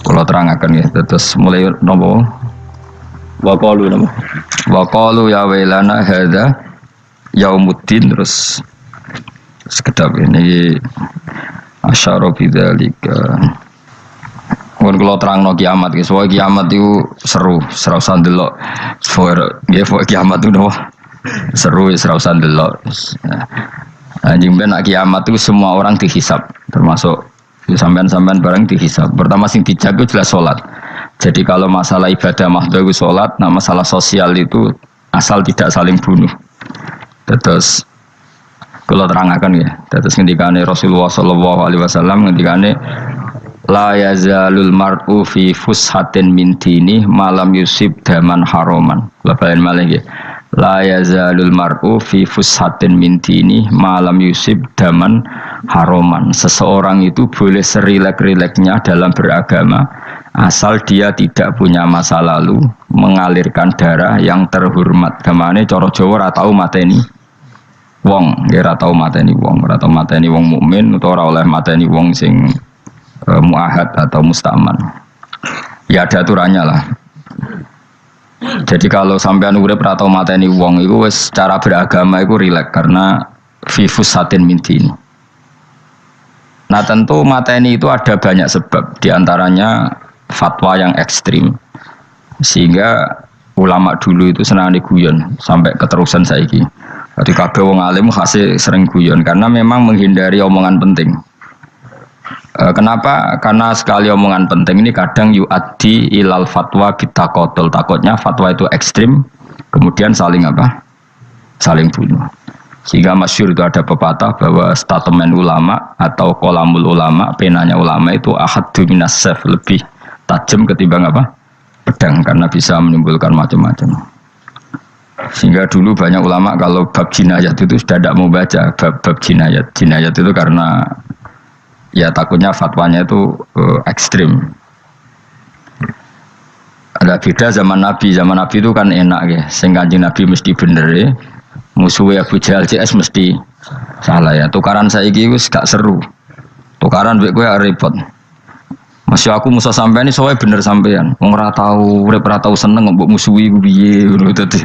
kula terangaken ya. Terus mulai napa? Waqalu ya wailana hadza yaumuddin terus sekedap ini asyara bidzalika. Mun kula terangno kiamat iki, soal kiamat itu seru, ora usah ndelok. Nggih, kiamat itu seru, ora usah ndelok. Anjing ben kiamat itu semua orang dihisab, termasuk sampean-sampean bareng dihisab. Pertama sing dijaga jelas salat. Jadi kalau masalah ibadah mahdhu itu salat, nah masalah sosial itu asal tidak saling bunuh. Terus kalau terangkan ya, terus ngendikane Rasulullah sallallahu alaihi wasallam ngendikane la yazalul mar'u fi fushatin min dini malam yusib daman haroman. Labain malah ya. La yazalul mar'u fi fushatin min dini malam yusib daman haroman. Seseorang itu boleh serilek-rileknya dalam beragama asal dia tidak punya masa lalu mengalirkan darah yang terhormat. Gamane cara Jawa ora tau mateni wong, nggih ora tau mateni wong, ora tau mateni wong mukmin utawa ora oleh mateni wong sing muahad atau mustaman. Ya ada aturannya lah. Jadi kalau sampean urip ora tau mateni wong iku wis cara beragama iku rileks karena fifus satin mintin. Nah tentu mateni itu ada banyak sebab, diantaranya fatwa yang ekstrim sehingga ulama dulu itu senang guyon sampai keterusan saiki. Jadi kabeh wong alim khase sering guyon karena memang menghindari omongan penting. Kenapa? Karena sekali omongan penting ini kadang yu'addi ilal fatwa bitaqatul. Takutnya fatwa itu ekstrim kemudian saling apa? Saling bunuh. Sehingga masyhur itu ada pepatah bahwa statement ulama atau kolamul ulama, penanya ulama itu ahaddu minas sayf, lebih tajam ketimbang apa? Pedang, karena bisa menimbulkan macam-macam. Sehingga dulu banyak ulama kalau bab jinayat itu sudah tidak mau baca bab jinayat. Jinayat itu karena ya takutnya fatwanya itu ekstrim. Ada beda zaman Nabi itu kan enak ya. Sing Kanjeng Nabi mesti bener ya. Musuhnya Abu Jahal CS mesti salah ya. Tukaran saiki wis gak seru. Tukaran mbek kowe repot. Masih aku musuh sampean iki soalnya bener sampean. Wong ora tau urip ora tau seneng mbok musuhi ku piye ngono dadi.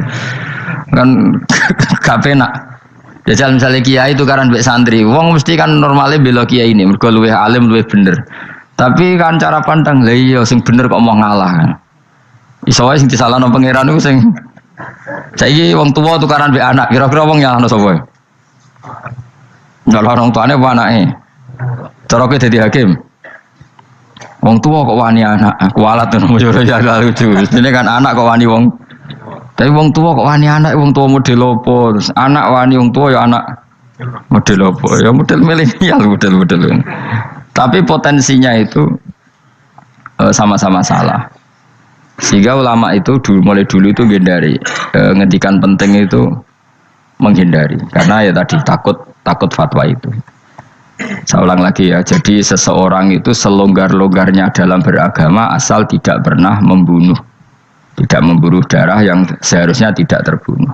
Kan gak penak. Jajal misalnya kiai itu karena mbek santri, wong mesti kan normalnya bela kiai ini, mergo luwih alim luwih bener. Tapi kan cara pandang lah iya sing bener kok mau ngalah kan. Iso wae sing disalahno pangeran iku sing saiki wong tuwa tukaran mbek anak, kira-kira wong nyalahno sapa? Nyalahno orang tuane apa anake? Cara kowe dadi hakim. Wong tuwa kok wani anak, kualat ngono yo ya lucu. Dene kan anak kok wani wong. Tapi wong tua kok wani anak, wong tua model opo? Terus anak wani wong tua ya anak model opo? Ya model milenial, model. Tapi potensinya itu sama-sama salah. Sehingga ulama itu mulai dulu itu menghindari ngendikan penting itu menghindari. Karena ya tadi takut fatwa itu. Saya ulang lagi ya. Jadi seseorang itu selonggar-longgarnya dalam beragama asal tidak pernah membunuh. Tidak memburu darah yang seharusnya tidak terbunuh.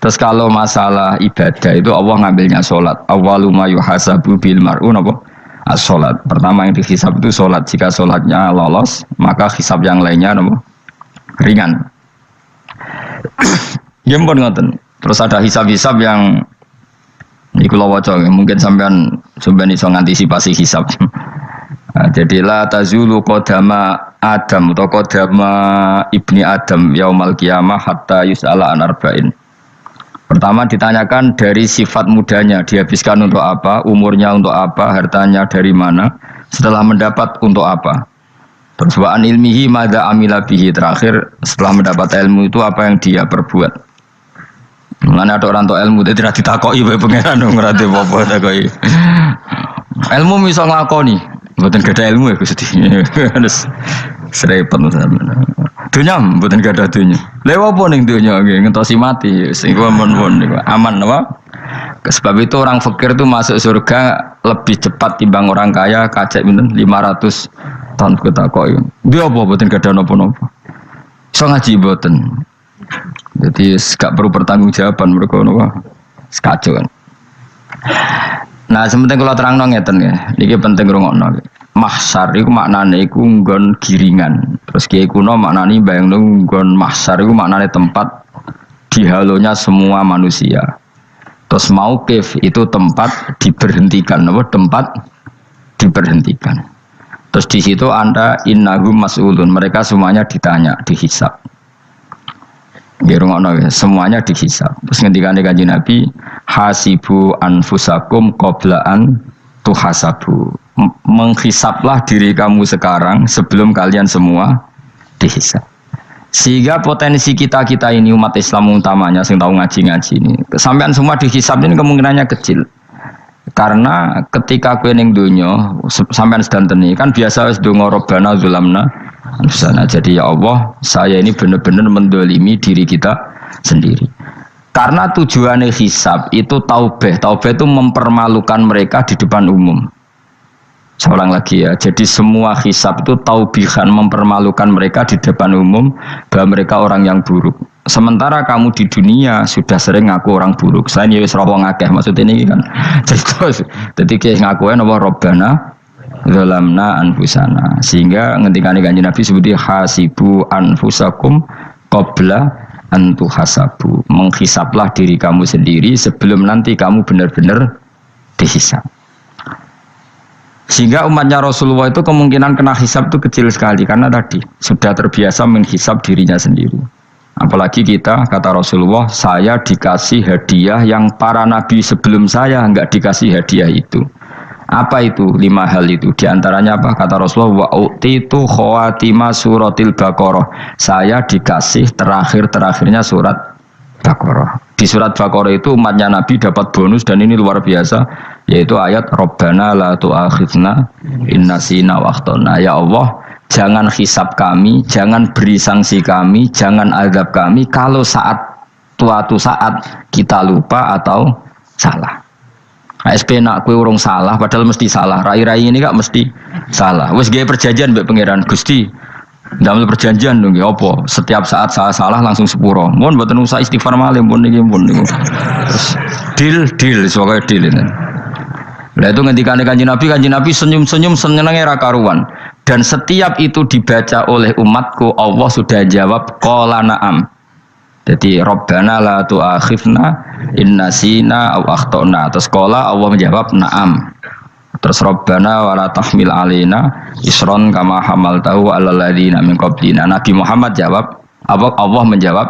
Terus kalau masalah ibadah itu Allah ngambilnya sholat. Awwalu ma yuhasabu bil mar'u napa? As-sholat. Pertama yang dihisab itu sholat. Jika sholatnya lolos, maka hisab yang lainnya napa? Ringan. Ya pun ngoten. Terus ada hisab-hisab yang iku lho waca, mungkin sampean iso ngantisipasi hisab. Nah, jadilah tazulu qadama Adam atau qadama ibni Adam yaumal qiyamah hatta yus'ala an arba'in. Pertama ditanyakan dari sifat mudanya, dihabiskan untuk apa, umurnya untuk apa, hartanya dari mana, setelah mendapat untuk apa. Terus wa an ilmihi madza amila bihi, terakhir setelah mendapat ilmu itu apa yang dia perbuat. Mulane ada orang tua ilmu tidak ditakoki wae pangeran ora apa-apa takoki. Ilmu iso nglakoni, mboten gadah ilmu ya Gusti. Terus serepet sampeyan. Dunya mboten gadah dunya. Lha apa ning dunya nggih ngentosi mati sing aman apa? Sebab itu orang fakir itu masuk surga lebih cepat timbang orang kaya kacek pinten 500 tahun ketakoki. Dia apa mboten gadah napa-napa. Iso ngaji mboten. Jadi gak perlu pertanggungjawaban mereka napa sekacau kan. Nah sementing kalau terang ngeten ya, ini penting rungokno. mahsyar iku maknane iku nggon giringan. Terus kiai kuno maknane bayangno nggon mahsyar iku maknane tempat dihalonya semua manusia. Terus mauqif itu tempat diberhentikan, apa tempat diberhentikan. Terus di situ Anda innahum mas'ulun, mereka semuanya ditanya, dihisab. Semuanya dihisab. Terus ngendikane Kanjeng Nabi, hasibu anfusakum qabla an tuhasabu. Menghisablah diri kamu sekarang sebelum kalian semua dihisab. Sehingga potensi kita ini umat Islam utamanya yang tahu ngaji-ngaji ini, sampean semua dihisab ini kemungkinannya kecil. Karena ketika kowe ning donya sampean sedanteni kan biasa wis donga Rabbana zulamna anfusana. Jadi ya Allah, saya ini benar-benar mendolimi diri kita sendiri. Karena tujuannya hisab itu taubah. Taubah itu mempermalukan mereka di depan umum. Seorang lagi ya. Jadi semua hisab itu taubihan, mempermalukan mereka di depan umum bahwa mereka orang yang buruk. Sementara kamu di dunia sudah sering ngaku orang buruk. Saya ini wis rawong akeh maksud ini kan. Jadi kayak ngakuin apa Rabbana zalamna anfusana. Sehingga ngendikane Kanjeng Nabi sebuti hasibu anfusakum qabla an tuhasabu. Menghisablah diri kamu sendiri sebelum nanti kamu benar-benar dihisab. Sehingga umatnya Rasulullah itu kemungkinan kena hisab itu kecil sekali karena tadi sudah terbiasa menghisab dirinya sendiri. Apalagi kita, kata Rasulullah, saya dikasih hadiah yang para nabi sebelum saya enggak dikasih hadiah itu. Apa itu? 5 hal itu. Di antaranya apa? Kata Rasulullah, wa utitu khawatima suratil Baqarah. Saya dikasih terakhir-terakhirnya surat Baqarah. Di surat Baqarah itu umatnya Nabi dapat bonus dan ini luar biasa, yaitu ayat Rabbana la tu'akhidna in nasina wa akhtana. Ya Allah, jangan hisab kami, jangan beri sanksi kami, jangan azab kami kalau suatu saat kita lupa atau salah. ASP nak kue urung salah, padahal mesti salah. Rai-rai ini gak mesti salah. Wes gawe perjanjian mbek pangeran Gusti. Ndamel perjanjian dong, apa? Setiap saat salah langsung sepuro. Mohon mboten usah istighfar malih, mohon niki mohon niku. Terus deal, sebagai deal ini. Lah itu ngendikane Kanjeng Nabi senyum-senyum senenge ra karuan. Dan setiap itu dibaca oleh umatku, Allah sudah jawab qala na'am. Jadi Rabbana la tu'akhifna in nasina aw akhtana. Terus qala Allah menjawab na'am. Terus Rabbana wa la tahmil alaina isron kama hamaltahu 'alal ladzina min qablina. Nabi Muhammad jawab, Allah menjawab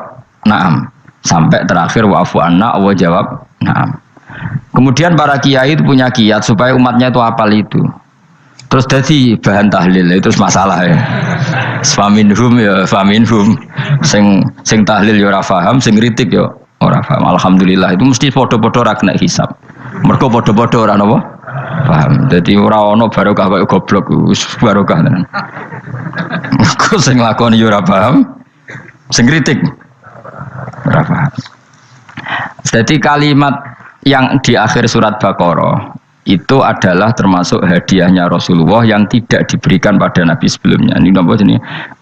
na'am. Sampai terakhir wa'fu anna, Allah jawab na'am. Kemudian para kiai itu punya kiat supaya umatnya itu hafal itu. Terus jadi bahan tahlil itu masalah ya. Faminhum ya faminhum. Sing tahlil ya ora paham, sing kritik ya ora paham. Alhamdulillah itu mesti padha-padha ra kena hisab. Mergo padha-padha ora napa? Paham. Dadi ora ana barokah kaya goblok wis barokah tenan. Mergo sing lakoni ya ora paham, sing kritik ora paham. Jadi kalimat yang di akhir surat Baqarah itu adalah termasuk hadiahnya Rasulullah yang tidak diberikan pada Nabi sebelumnya. Ini apa ini?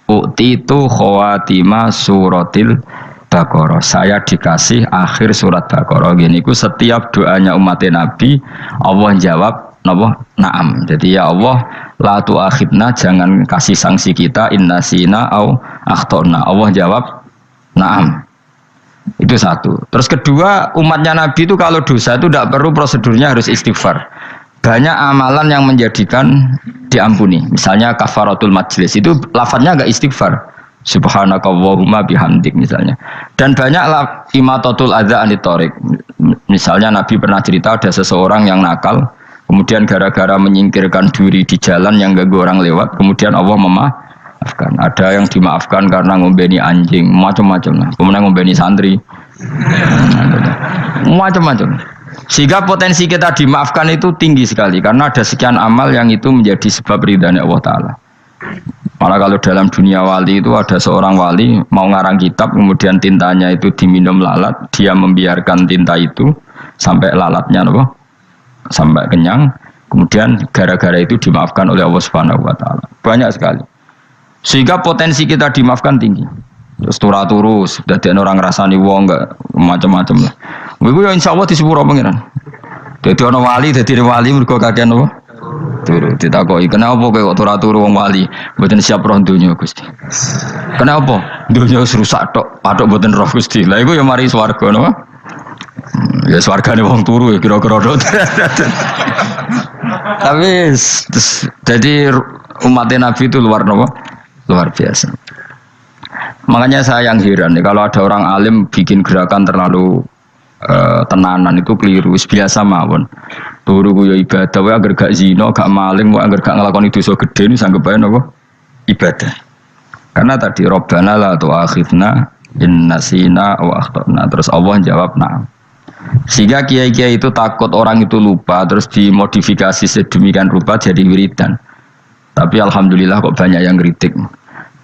Utitu khawatima suratil Baqarah. Saya dikasih akhir surat Baqarah. Gini, ku setiap doanya umat Nabi Allah jawab napa? Naam. Jadi ya Allah, la tu'akhidna, jangan kasih sanksi kita innasina au akhtona. Allah jawab naam. Itu satu. Terus kedua, umatnya Nabi itu kalau dosa itu tidak perlu prosedurnya harus istighfar. Banyak amalan yang menjadikan diampuni. Misalnya kafaratul majlis itu lafadznya enggak istighfar. Subhanakallahumma bihamdik misalnya. Dan banyak imatatul adza anit thoriq. Misalnya Nabi pernah cerita ada seseorang yang nakal, kemudian gara-gara menyingkirkan duri di jalan yang ganggu orang lewat, kemudian Allah memaafkan. Ada yang dimaafkan karena ngombeni anjing, macam-macam lah. Kemudian ngombeni santri, macam-macam. Sehingga potensi kita dimaafkan itu tinggi sekali karena ada sekian amal yang itu menjadi sebab ridhanya Allah Ta'ala. Malah kalau dalam dunia wali itu ada seorang wali mau ngarang kitab, kemudian tintanya itu diminum lalat, dia membiarkan tinta itu sampai lalatnya sampai kenyang, kemudian gara-gara itu dimaafkan oleh Allah Subhanahu Wa Ta'ala. Banyak sekali. Sehingga potensi kita dimaafkan tinggi. Terus turus, dadi orang ngrasani wong enggak macam-macam lah. Iku ya insyaallah disepuro pengiran. Dadi ana wali mergo kakean apa? Turu ditakoki, "Kenapa kowe kok ora turu wong wali? Mboten siap roh donya, Gusti." "Kenapa?" "Donya wis rusak tok, patok mboten roh Gusti." Lah iku ya mari swarga napa? Ya swargane wong turu ya kira-kira tok. Tapi jadi umat Nabi itu luar napa? Luar biasa. Makanya saya yang heran nih kalau ada orang alim bikin gerakan terlalu tenanan itu keliru, biasa mawon. Turu ku ya ibadah, wae agar gak zina, gak maling, wae agar gak nglakoni dosa gedhe ini sanggep bae napa? Ibadah. Karena tadi Rabbana la tu'akhidna in nasina wa akhtana. Terus Allah jawab na'am. Sehingga kiai-kiai itu takut orang itu lupa terus dimodifikasi sedemikian rupa jadi wiridan. Tapi alhamdulillah kok banyak yang kritik.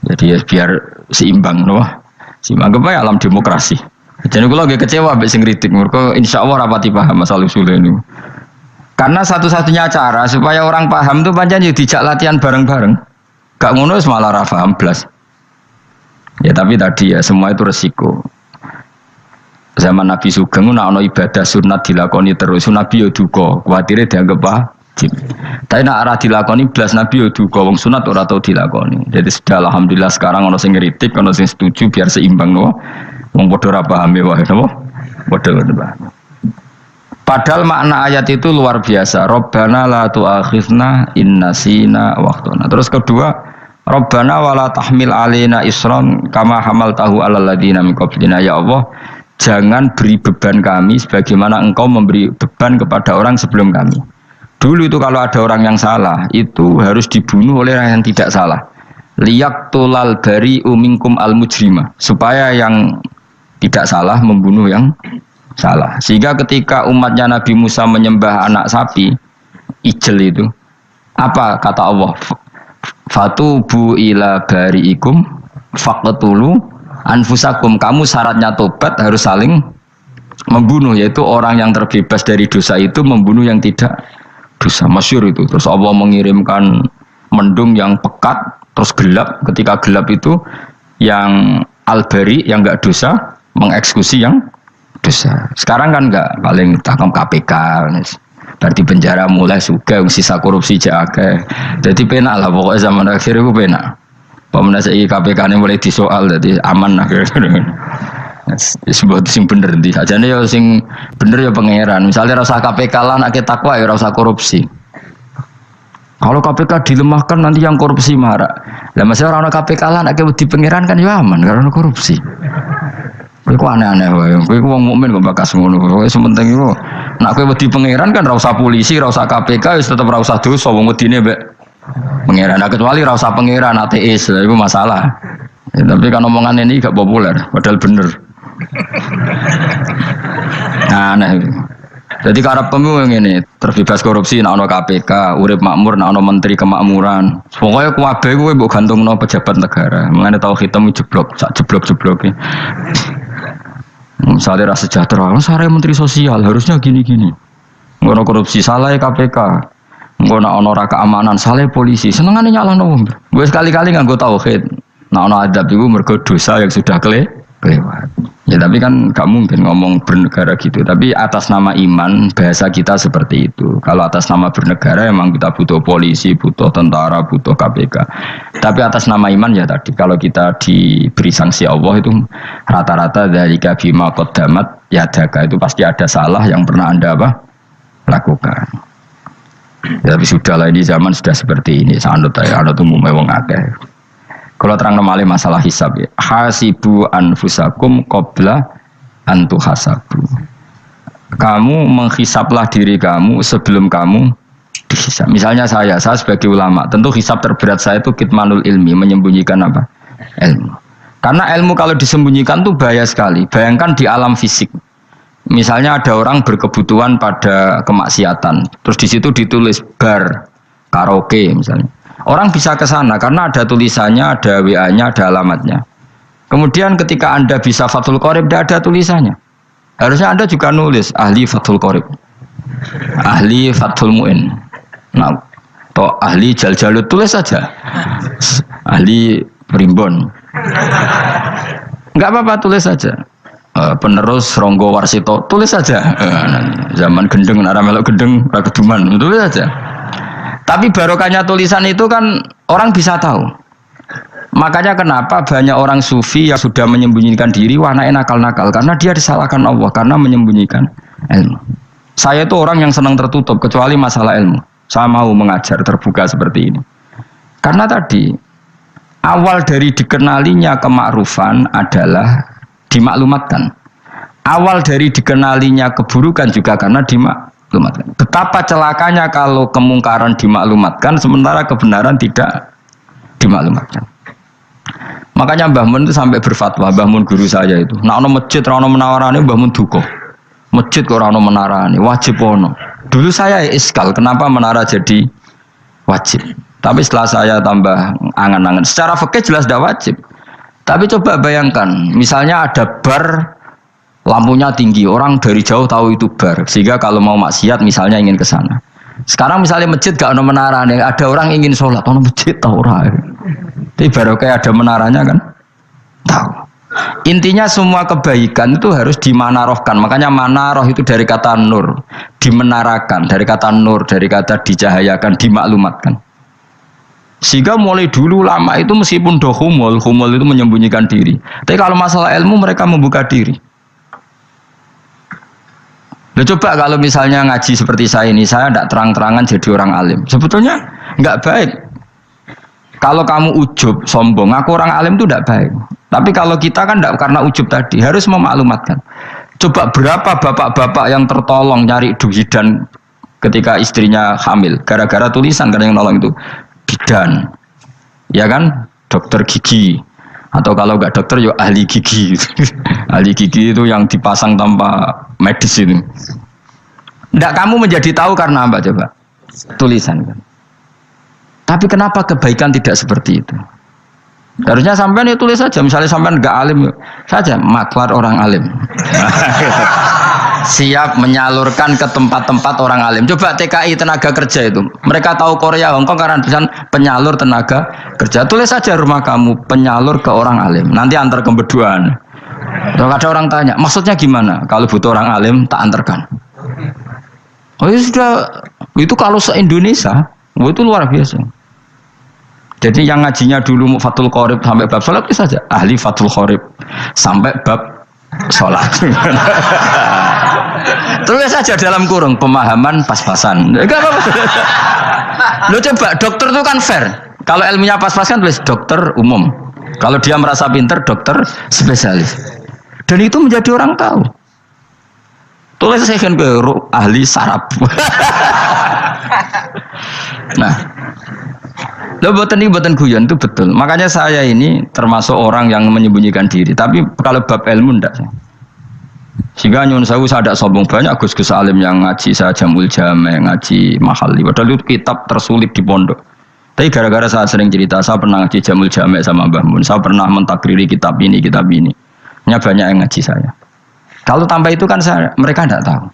Jadi ya biar seimbang loh. Seimbang apa ya alam demokrasi. Jadi kalau lagi kecewa ambek sing kritik mergo insyaallah rapati paham masalah usul ini. Karena satu-satunya cara supaya orang paham tuh pancen yo dijak latihan bareng-bareng. Gak ngono wis malah ra paham blas. Ya tapi tadi ya semua itu resiko. Zaman Nabi Sugeng ana ibadah sunat dilakoni terus Nabi yo duka, kuwatire dianggap wajib. Tapi nek ora dilakoni blas Nabi yo duka, wong sunat ora tau dilakoni. Jadi sudah alhamdulillah sekarang ana sing ngritik, ana sing setuju biar seimbang no. Wong padha ora paham wae napa? Padha paham. Padahal makna ayat itu luar biasa. Rabbana la tu'akhidna in nasina wa akhtana. Terus kedua, Rabbana wala tahmil alaina isran kama hamaltahu alal ladina min qablina. Ya Allah, jangan beri beban kami sebagaimana Engkau memberi beban kepada orang sebelum kami. Dulu itu kalau ada orang yang salah, itu harus dibunuh oleh orang yang tidak salah. Liyaqtulal bari'u minkum al mujrima. Supaya yang tidak salah membunuh yang salah. Sehingga ketika umatnya Nabi Musa menyembah anak sapi ijel itu, apa kata Allah? Fatubu ila bari'ikum faqtulu anfusakum. Kamu syaratnya tobat harus saling membunuh, yaitu orang yang terbebas dari dosa itu membunuh yang tidak dosa. Masyhur itu. Terus Allah mengirimkan mendung yang pekat terus gelap. Ketika gelap itu yang al-bari yang enggak dosa mengeksekusi yang dosa. Sekarang kan enggak, paling takam KPK. Berarti penjara mulai juga sisa korupsi jake. Jadi penak lah pokoknya zaman akhir itu penak. Pemenang saya KPK ini mulai disoal jadi aman lah. Sebut sing bener di. Aja nih sing bener ya pangeran. Misalnya rasa KPK lah nak takwa ya rasa korupsi. Kalau KPK dilemahkan nanti yang korupsi marah. Lah masih orang KPK lah nak di pangeran kan ya aman karena korupsi. Iku aneh-aneh wae. Iku wong mukmin kok bakas ngono. Pokoke sementing iku nek kowe wedi pangeran kan ora usah polisi, ora usah KPK, wis tetep ora usah dosa wong wedine mbek pangeran. Nah, kecuali ora usah pangeran ateis, lha iku masalah. Ya, tapi kan omongan ini gak populer, padahal bener. Nah, aneh. Jadi karep pemilu ngene, terbebas korupsi nek ana KPK, urip makmur nek ana menteri kemakmuran. Pokoke kabeh kuwi mbok gantungno pejabat negara. Mengene tau hitam jeblok, sak jeblok-jebloke. Misalnya rasa sejahtera, saya menteri sosial harusnya gini-gini. Ngono korupsi salah KPK, ngono ono keamanan salah polisi. Senengane nyalahno wong. Gue sekali-kali nganggo tauhid. Nah ono adab iku mergo dosa yang sudah kelewat. Ya tapi kan gak mungkin ngomong bernegara gitu. Tapi atas nama iman bahasa kita seperti itu. Kalau atas nama bernegara emang kita butuh polisi, butuh tentara, butuh KPK. Tapi atas nama iman ya tadi kalau kita diberi sanksi Allah itu rata-rata dari bima qaddamat yadaka itu pasti ada salah yang pernah Anda lakukan. Ya, tapi sudahlah ini zaman sudah seperti ini. Anut umumnya wong akeh. Kalau terang nomale masalah hisab ya. Hasibu anfusakum qabla antu hasabu. Kamu menghisablah diri kamu sebelum kamu dihisab. Misalnya saya sebagai ulama, tentu hisab terberat saya itu kitmanul ilmi, menyembunyikan apa? Ilmu. Karena ilmu kalau disembunyikan tuh bahaya sekali. Bayangkan di alam fisik. Misalnya ada orang berkebutuhan pada kemaksiatan, terus di situ ditulis bar karaoke misalnya. Orang bisa ke sana karena ada tulisannya, ada WA-nya, ada alamatnya. Kemudian ketika Anda bisa Fathul Qorib, tidak ada tulisannya. Harusnya Anda juga nulis ahli Fathul Qorib, ahli Fathul Mu'in, nah, atau ahli Jaljalut, tulis saja. Ahli Primbon. Enggak apa-apa, tulis saja. Penerus Ronggo Warsito, tulis saja. Zaman gendeng, nara melok gendeng, rakeduman, tulis saja. Tapi barokahnya tulisan itu kan orang bisa tahu. Makanya kenapa banyak orang sufi yang sudah menyembunyikan diri, anaknya nakal-nakal karena dia disalahkan Allah karena menyembunyikan ilmu. Saya itu orang yang senang tertutup kecuali masalah ilmu. Saya mau mengajar terbuka seperti ini. Karena tadi awal dari dikenalinya kemakrufan adalah dimaklumatkan. Awal dari dikenalinya keburukan juga karena dimaklumatkan. Betapa celakanya kalau kemungkaran dimaklumatkan sementara kebenaran tidak dimaklumatkan. Makanya Mbah Mun itu sampai berfatwa, Mbah Mun guru saya itu. Nah, ono masjid ora ono menarane Mbah Mun duka. Masjid kok ora ono menarane, wajib ono. Dulu saya iskal kenapa menara jadi wajib. Tapi setelah saya tambah angan-angan, secara fikih jelas tidak wajib. Tapi coba bayangkan, misalnya ada bar lampunya tinggi, orang dari jauh tahu itu bar, sehingga kalau mau maksiat misalnya ingin ke sana. Sekarang misalnya masjid gak ada menara, ada orang ingin sholat, ono masjid tahu orang. Tapi baru kayak ada menaranya kan, tahu. Intinya semua kebaikan itu harus dimanarohkan. Makanya manaroh itu dari kata nur, dimenarakan, dari kata nur, dari kata dicahayakan, dimaklumatkan. Sehingga mulai dulu lama itu meskipun humul itu menyembunyikan diri. Tapi kalau masalah ilmu mereka membuka diri. Loh, coba kalau misalnya ngaji seperti saya ini, saya tidak terang-terangan jadi orang alim. Sebetulnya nggak baik. Kalau kamu ujub, sombong, aku orang alim itu tidak baik. Tapi kalau kita kan tidak karena ujub tadi, harus memaklumatkan. Coba berapa bapak-bapak yang tertolong nyari bidan ketika istrinya hamil, gara-gara tulisan karena yang nolong itu bidan, ya kan, dokter gigi. Atau kalau nggak dokter, ya ahli gigi. Ahli gigi itu yang dipasang tanpa medis itu. Nggak kamu menjadi tahu karena apa coba? Tulisan kan. Tapi kenapa kebaikan tidak seperti itu? Harusnya sampean ya tulis saja. Misalnya sampean nggak alim saja, maklar orang alim. Siap menyalurkan ke tempat-tempat orang alim. Coba TKI tenaga kerja itu. Mereka tahu Korea, Hongkong karena tulisan penyalur tenaga kerja. Tulis saja rumah kamu penyalur ke orang alim. Nanti antar ke berduaan. Kalau ada orang tanya, maksudnya gimana? Kalau butuh orang alim tak antarkan. Oh ya sudah, itu kalau se-Indonesia, itu luar biasa. Jadi yang ngajinya dulu Fathul Qorib sampai bab sholat itu saja ahli Fathul Qorib sampai bab sholat. Tulis saja dalam kurung pemahaman pas-pasan. Lo coba dokter itu kan fair. Kalau ilmunya pas-pasan tulis dokter umum. Kalau dia merasa pinter dokter spesialis. Dan itu menjadi orang tahu. Tulis saya kan ke ahli saraf. Nah, lo buatan guyon itu betul. Makanya saya ini termasuk orang yang menyembunyikan diri. Tapi kalau bab ilmu enggak. Sehingga nyun saya tidak sombong, banyak gus-gus alim yang ngaji saya Jamul Jame, ngaji Mahali. Padahal itu kitab tersulit di pondok. Tapi gara-gara saya sering cerita, saya pernah ngaji Jamul Jame sama Mbah Mun. Saya pernah mentakriri kitab ini, kitab ini. Nya banyak yang ngaji saya. Kalau tanpa itu kan mereka tidak tahu.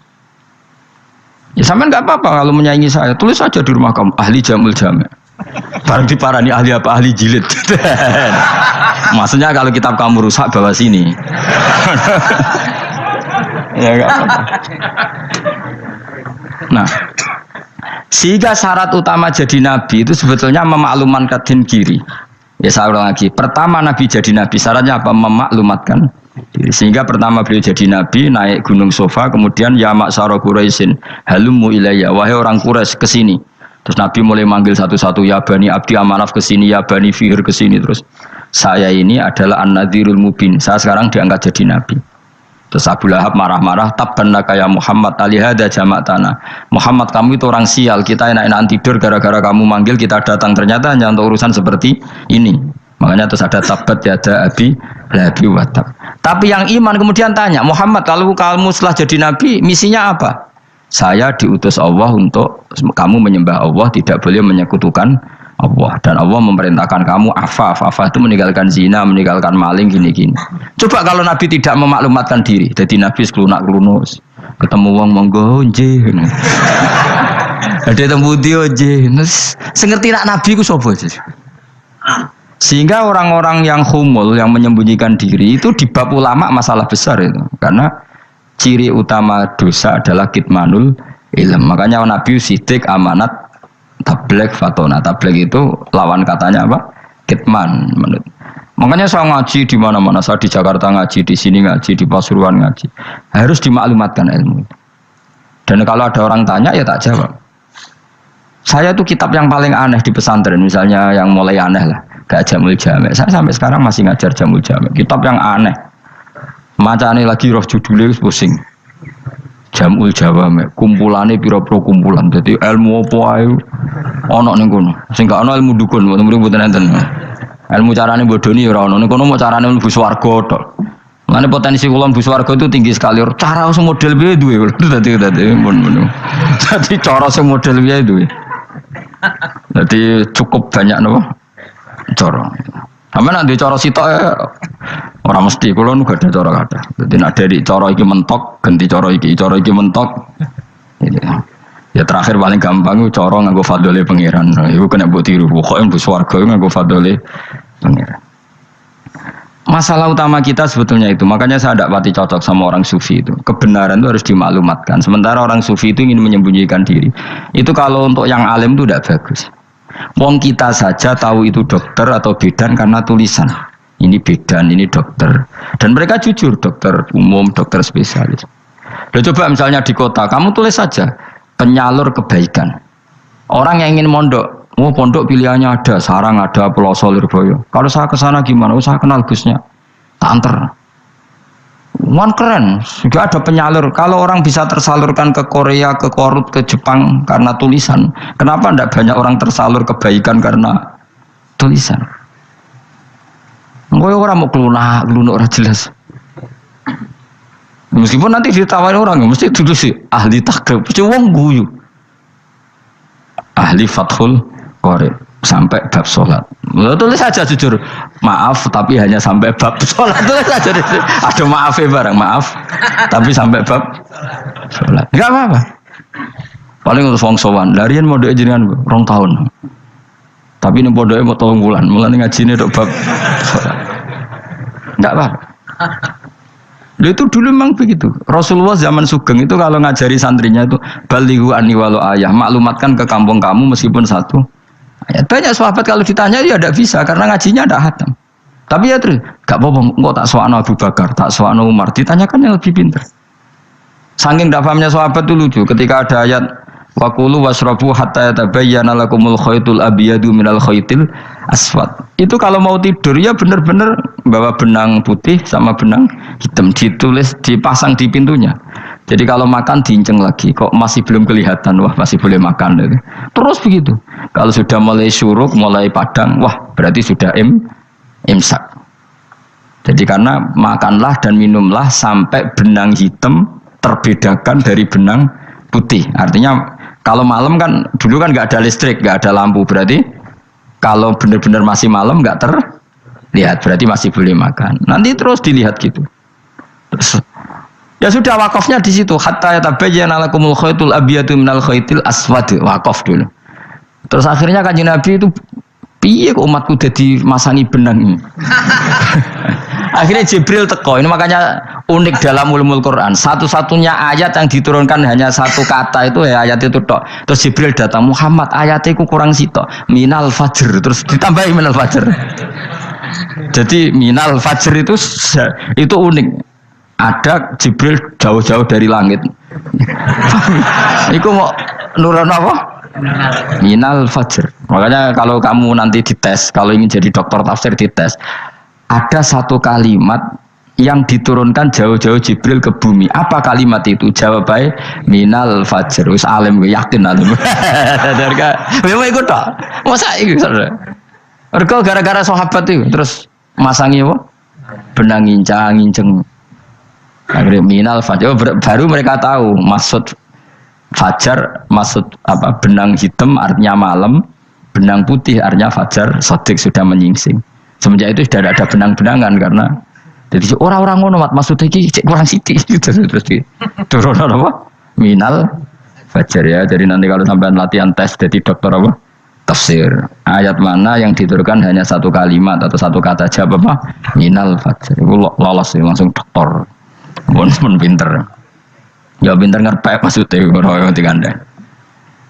Ya sampean nggak apa-apa kalau menyaingi saya, tulis saja di rumah kamu ahli Jamul Jame. Barang diparani ahli apa? Ahli jilid. Maksudnya kalau kitab kamu rusak bawa sini. Ya enggak apa-apa. Nah, sehingga syarat utama jadi nabi itu sebetulnya memaklumatkan diri. Ya saya ulang lagi. Pertama nabi jadi nabi syaratnya apa? Memaklumatkan diri. Sehingga pertama beliau jadi nabi naik gunung Sofa, kemudian ya maksara Quraisyin halumu ilayya, wahai orang Quraisy ke sini. Terus Nabi mulai manggil satu-satu, ya Bani Abdi Amanaf ke sini, ya Bani Fihr ke sini. Terus saya ini adalah An-Nadhirul Mubin. Saya sekarang diangkat jadi nabi. Terus Abu Lahab marah-marah, tabban laka ya Muhammad alihada jama'tana. Muhammad kamu itu orang sial, kita enak-enakan tidur gara-gara kamu manggil kita datang, ternyata hanya untuk urusan seperti ini. Makanya terus ada tabat yada abi labi watab. Tapi yang iman kemudian tanya, Muhammad kalau kamu setelah jadi nabi misinya apa? Saya diutus Allah untuk kamu menyembah Allah, tidak boleh menyekutukan Allah, dan Allah memerintahkan kamu afaf itu meninggalkan zina, meninggalkan maling, gini-gini. Coba kalau Nabi tidak memaklumatkan diri, jadi Nabi seklunak-klunus, ketemu wong monggo nggih. Ada temu dia nggih. Sengerti nak Nabi ku sapa sih? Sehingga orang-orang yang humul, yang menyembunyikan diri itu di bab ulama masalah besar itu, karena ciri utama dosa adalah kitmanul ilm. Makanya Nabi sidik amanat tablek fatona. Tablek itu lawan katanya apa? Kitman. Makanya saya ngaji di mana-mana, saya di Jakarta ngaji, di sini ngaji, di Pasuruan ngaji. Harus dimaklumatkan ilmu. Dan kalau ada orang tanya ya tak jawab. Saya tuh kitab yang paling aneh di pesantren, misalnya yang mulai aneh lah, gak Jamul Jame. Saya sampai sekarang masih ngajar Jamul Jame. Kitab yang aneh. Macane lagi roh judulnya pusing. Jamul Jawame, kumpulane pira-pira kumpulan. Jadi ilmu apa ae ana ning kono. Sing gak ana ilmu dukun, mboten enten. Ilmu carane bodoni ora ono. Ning kono mau carane mlebu swarga tok. Mane potensi kula mlebu swarga itu tinggi sekali. Cara sing model piye duwe. Dadi mun. Dadi cara sing model piye duwe. Dadi cukup banyak napa? Cara. Sampeyan nek cara sitok ora mesti kula nu gak ada cara kathah. Dadi nek dari cara iki mentok ganti cara iki mentok. Ya terakhir paling gampang itu cara nganggo fadhole pangeran. Iku kena mbok tiru. Pokoke mlebu swarga nganggo fadhole pangeran. Masalah utama kita sebetulnya itu. Makanya saya tidak pati cocok sama orang sufi itu. Kebenaran itu harus dimaklumatkan. Sementara orang sufi itu ingin menyembunyikan diri. Itu kalau untuk yang alim itu tidak bagus. Wong kita saja tahu itu dokter atau bidan karena tulisan. Ini bidan, ini dokter. Dan mereka jujur, dokter umum, dokter spesialis. Loh, coba misalnya di kota, kamu tulis saja penyalur kebaikan. Orang yang ingin mondok, pondok pilihannya ada, Sarang ada, Pelosok, Lirboyo. Kalau saya ke sana gimana? Saya kenal Gusnya. Tanter. Keren, juga ada penyalur. Kalau orang bisa tersalurkan ke Korea, ke Korut, ke Jepang karena tulisan, kenapa tidak banyak orang tersalur kebaikan karena tulisan? Gue orang mau kelunak orang jelas. Meskipun nanti ditawarin orang, mesti dulu sih ahli takrib, mesti wong guyu, ahli fathul Qori sampai bab sholat. Tulis saja jujur, maaf tapi hanya sampai bab sholat. Tulis saja, ada maafnya barang, maaf tapi sampai bab sholat. Enggak apa-apa. Paling untuk wong sowan, larian mau doa jenengan 2 tahun. Tapi ini bodohnya mau 3 bulan, mulai ngaji ini dok bab sholat. Enggak apa-apa. Itu dulu memang begitu. Rasulullah zaman Sugeng itu kalau ngajari santrinya itu balighu anni walau ayah, maklumatkan ke kampung kamu meskipun 1 ayat. Banyak sahabat kalau ditanya ya tidak bisa karena ngajinya tidak hatam. Tapi ya terus gak apa-apa, engkau tak soal Abu Bakar, tak soal Umar, ditanyakan yang lebih pintar. Saking tidak pahamnya sahabat itu lucu ketika ada ayat Wakulu wasrabu hatta yatabayyana lakumul khaytul abyadu minal khaytil aswad. Itu kalau mau tidur ya benar-benar bawa benang putih sama benang hitam, ditulis dipasang di pintunya. Jadi kalau makan diinceng lagi, kok masih belum kelihatan, wah masih boleh makan. Terus begitu. Kalau sudah mulai syuruk, mulai padang, wah berarti sudah imsak. Jadi karena makanlah dan minumlah sampai benang hitam terbedakan dari benang putih. Artinya kalau malam kan dulu kan nggak ada listrik, nggak ada lampu, berarti kalau benar-benar masih malam nggak terlihat, berarti masih boleh makan. Nanti terus dilihat gitu. Terus, ya sudah wakafnya di situ. Hatta yatabayyana lakumul khaytul abyadu minal khaytil aswad, wakaf dulu. Terus akhirnya Kanjeng Nabi itu piye kok umatku jadi masangi benang ini. Akhirnya Jibril teko. Ini makanya unik dalam ulumul Quran. Satu-satunya ayat yang diturunkan hanya 1 kata itu ya ayat itu tok. Terus Jibril datang, Muhammad ayatnya ku kurang sitok. Minal fajr. Terus ditambahi minal fajr. Jadi minal fajr itu unik. Ada Jibril jauh-jauh dari langit. Iku mau nurun apa? Minal fajr. Makanya kalau kamu nanti dites, kalau ingin jadi dokter tafsir dites, ada 1 kalimat yang diturunkan jauh-jauh Jibril ke bumi. Apa kalimat itu? Jawabannya minal fajr. Wis alim yakin alim. Memang ikut tak? Masa itu saudara? Mereka gara-gara sahabat itu terus masangi apa? Benang ngincang. Akhirnya minal fajr. Baru mereka tahu maksud fajar, maksud apa? Benang hitam artinya malam, benang putih artinya fajar. Sodik sudah menyingsing. Semenjak itu sudah ada benang-benangan karena jadi orang-orang ngono maksudnya iki kurang sithik terus turun apa? Minal fajar ya. Jadi nanti kalau sampai latihan tes jadi dokter apa? Tafsir. Ayat mana yang diturunkan hanya 1 kalimat atau 1 kata jawab apa? Minal fajar. Itu lolos ya, langsung dokter. Pun pinter. Ya pinter ngerpek maksudnya orang yang digandeng.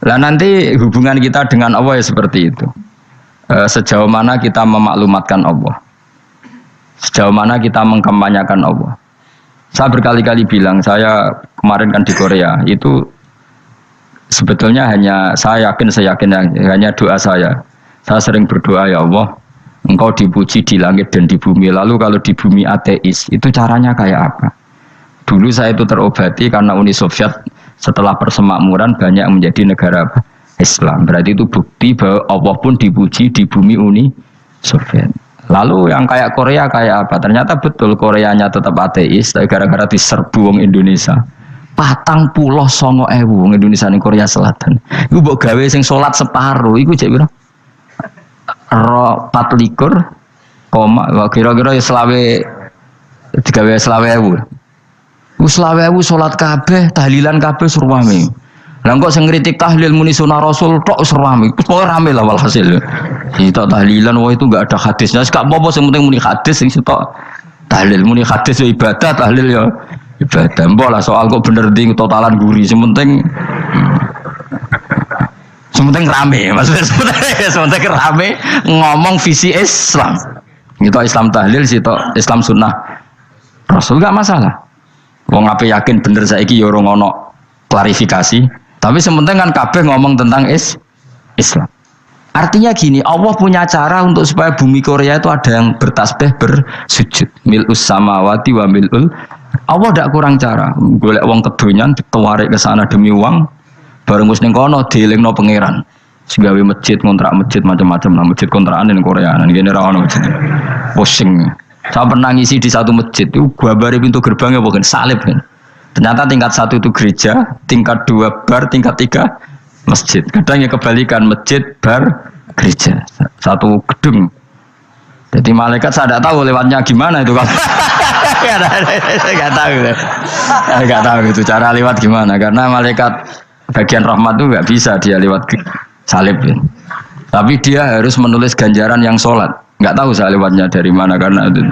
Lah nanti hubungan kita dengan Allah ya seperti itu. Sejauh mana kita memaklumatkan Allah, sejauh mana kita mengkampanyakan Allah. Saya berkali-kali bilang, saya kemarin kan di Korea itu sebetulnya saya yakin hanya doa saya. Saya sering berdoa, ya Allah, Engkau dipuji di langit dan di bumi. Lalu kalau di bumi ateis, itu caranya kayak apa? Dulu saya itu terobati karena Uni Soviet setelah persemakmuran banyak menjadi negara Islam. Berarti itu bukti bahwa Allah pun dipuji di bumi Uni Soviet. Lalu yang kayak Korea kayak apa? Ternyata betul Koreanya tetap ateis, tapi gara-gara diserbu wong Indonesia. 49.000 wong Indonesia ning Korea Selatan. Iku mbok gawe sing salat separuh, iku cek pira? 24, kira-kira ya digawe 20.000. Wis 20.000 salat kabeh, tahlilan kabeh surwame. Lah kok sing ngritik tahlil muni sunah Rasul tok wis rame. Pokoke rame lah walhasil. Kita tahlilan wah itu enggak ada hadisnya. Gak apa-apa sing penting muni hadis sing sitok tahlil muni hadis ya ibadah, tahlil ya ibadah. Mbok lah soal kok bener ding totalan guri sing penting rame. Maksudnya sementing rame ngomong visi Islam. Itu Islam tahlil sitok Islam sunnah Rasul enggak masalah. Wong ape yakin bener saiki ya ora ono klarifikasi. Tapi sementing kan kabeh ngomong tentang Islam. Artinya gini, Allah punya cara untuk supaya bumi Korea itu ada yang bertasbih bersujud. Mil'us samawati wa mil'ul. Allah tidak kurang cara. Golek wong kedonyan ditawarik ke sana demi uang. Bareng wis ning kono dielingno pangeran. Segawe masjid, kontrak masjid macam-macam lah, masjid kontrakan ning Korea. Nang kene ra ono masjid. Pusing. Saya pernah ngisi di satu masjid itu gambare pintu gerbangnya bukan salib kan. Ternyata tingkat 1 itu gereja, tingkat 2 bar, tingkat 3 masjid. Kadang ya kebalikan, masjid, bar, gereja. Satu gedung. Jadi malaikat saya tidak tahu lewatnya gimana itu kan. Saya nggak tahu itu cara lewat gimana. Karena malaikat bagian rahmat itu nggak bisa dia lewat salib. Ya. Tapi dia harus menulis ganjaran yang sholat. Nggak tahu saya lewatnya dari mana karena itu.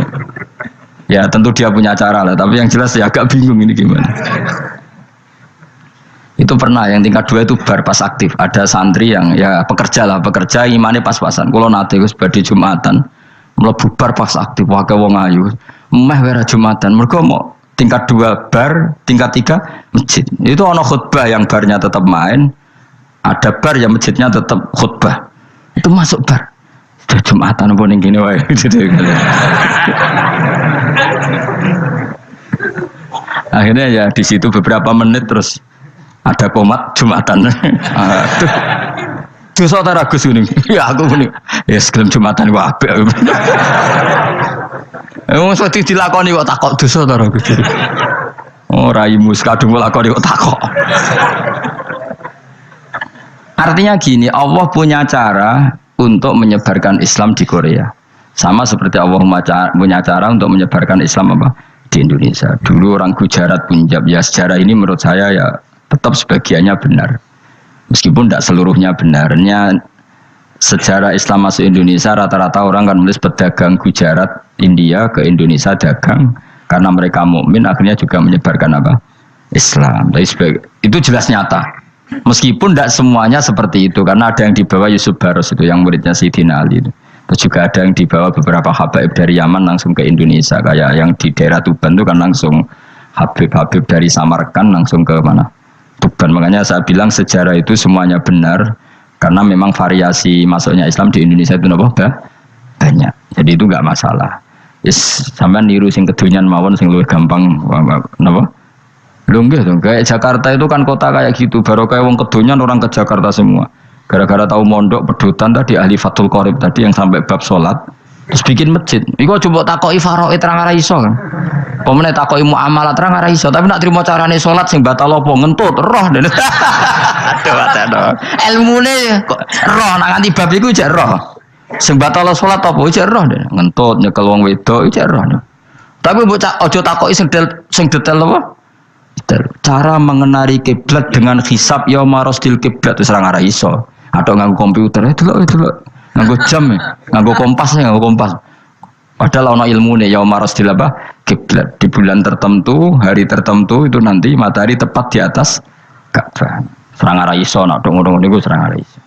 Ya tentu dia punya cara lah, tapi yang jelas ya agak bingung ini gimana. Itu pernah yang tingkat 2 itu bar pas aktif. Ada santri yang ya pekerja imannya pas-pasan. Kalau nanti wis badhe Jumatan, mlebu bar pas aktif wae wong ayu. Meh wera Jumatan. Mergo mau tingkat 2 bar, tingkat 3 masjid. Itu ono khutbah yang barnya tetap main, ada bar yang masjidnya tetap khutbah. Itu masuk bar. Jumatan apa ning kene wae. Akhirnya ya di situ beberapa menit terus ada komat Jumatan. Dosa ta Gus ini. Ya aku muni. Ya segelem Jumatan wae apik. Wong mesti dilakoni kok takok dosa ta Gus. Oh raimu kadung lakoni kok takok. Artinya gini, Allah punya cara untuk menyebarkan Islam di Korea. Sama seperti Allah punya cara untuk menyebarkan Islam apa? Di Indonesia. Dulu orang Gujarat, Punjab, ya sejarah ini menurut saya ya tetap sebagiannya benar. Meskipun tidak seluruhnya benarnya sejarah Islam masuk Indonesia rata-rata orang kan menulis pedagang Gujarat, India ke Indonesia dagang karena mereka mukmin akhirnya juga menyebarkan apa? Islam. Itu jelas nyata. Meskipun tidak semuanya seperti itu karena ada yang dibawa Yusuf Baros itu yang muridnya Sayyidina Ali itu. Terus juga ada yang dibawa beberapa habaib dari Yaman langsung ke Indonesia kayak yang di daerah Tuban itu kan langsung habib-habib dari Samarkand langsung ke mana? Tuban. Makanya saya bilang sejarah itu semuanya benar karena memang variasi masuknya Islam di Indonesia itu banyak. Jadi itu enggak masalah. Yes, sampean niru sing kedonyan mawon sing luwih gampang napa? Lho nggih to, kayak Jakarta itu kan kota kayak gitu, baru kayak wong kedonyan orang ke Jakarta semua. Gara-gara tahu mondok pedutan tadi ahli Fathul Qorib tadi yang sampai bab sholat terus bikin masjid. Iku coba takoki faraid terang ora iso kan. Pemene takoki muamalah terang ora iso, tapi nak trimo carane sholat sing batal apa ngentut roh den. Aduh. Ilmune kok roh nang nganti bab iku jek roh. Sing batal sholat apa jek roh den. Ngentut nyekel wong wedok jek roh. Tapi mbok aja takoki sing detail apa? Cara mengenali kiblat dengan hisab yauma rasdil kiblat wis ora iso. Atau nganggo komputer itu loh. Nganggo jam nganggo kompas. Padahal ana ilmune yauma rasdil apa? Kiblat. Di bulan tertentu, hari tertentu itu nanti matahari tepat di atas Ka'bah. Serang arah iso, nak ngono niku serang arah iso.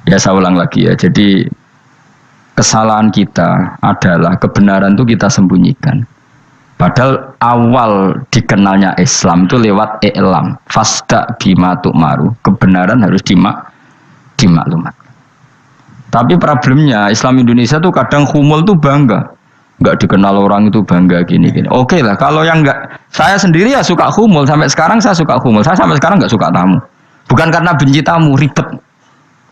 Ya saya ulang lagi ya. Jadi kesalahan kita adalah kebenaran itu kita sembunyikan. Padahal awal dikenalnya Islam itu lewat i'lam. Fasda bima tu'maru. Kebenaran harus dimaklumat. Tapi problemnya Islam Indonesia tuh kadang humul tuh bangga. Enggak dikenal orang itu bangga gini-gini. Oke lah, kalau yang enggak, saya sendiri ya suka humul. Sampai sekarang saya suka humul. Saya sampai sekarang enggak suka tamu. Bukan karena benci tamu, ribet.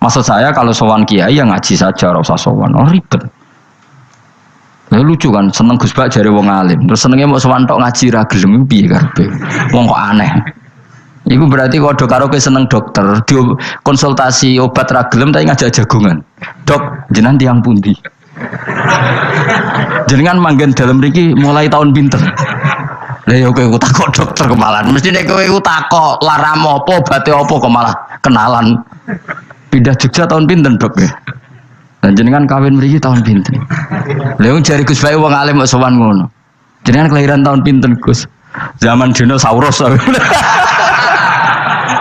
Maksud saya kalau sowan kiai ya ngaji saja, ora usah sowan. Oh ribet. Ya lucu kan, seneng Gus Bak jare wong alim. Terus senenge mau sowan tok ngaji ra gelem piye karepe. Wong kok aneh. Iku berarti kok karo kowe seneng dokter, konsultasi obat ra gelem tapi ngajak jagongan. Dok, jenengan tiyang pundi? Jenengan manggen dalem mriki mulai tahun pinten? Lah ya kowe takok dokter kemalan. Mesti nek kowe takok laram apa, obate apa kok malah kenalan. Pindah Jogja tahun pinten, Dok ya? Dan jenengan kawin mriki tahun pinten? Lha wong jare Gus Bae wong alim kok sowan ngono. Jenengan kelahiran tahun pinten, Gus? Zaman dinosaurus.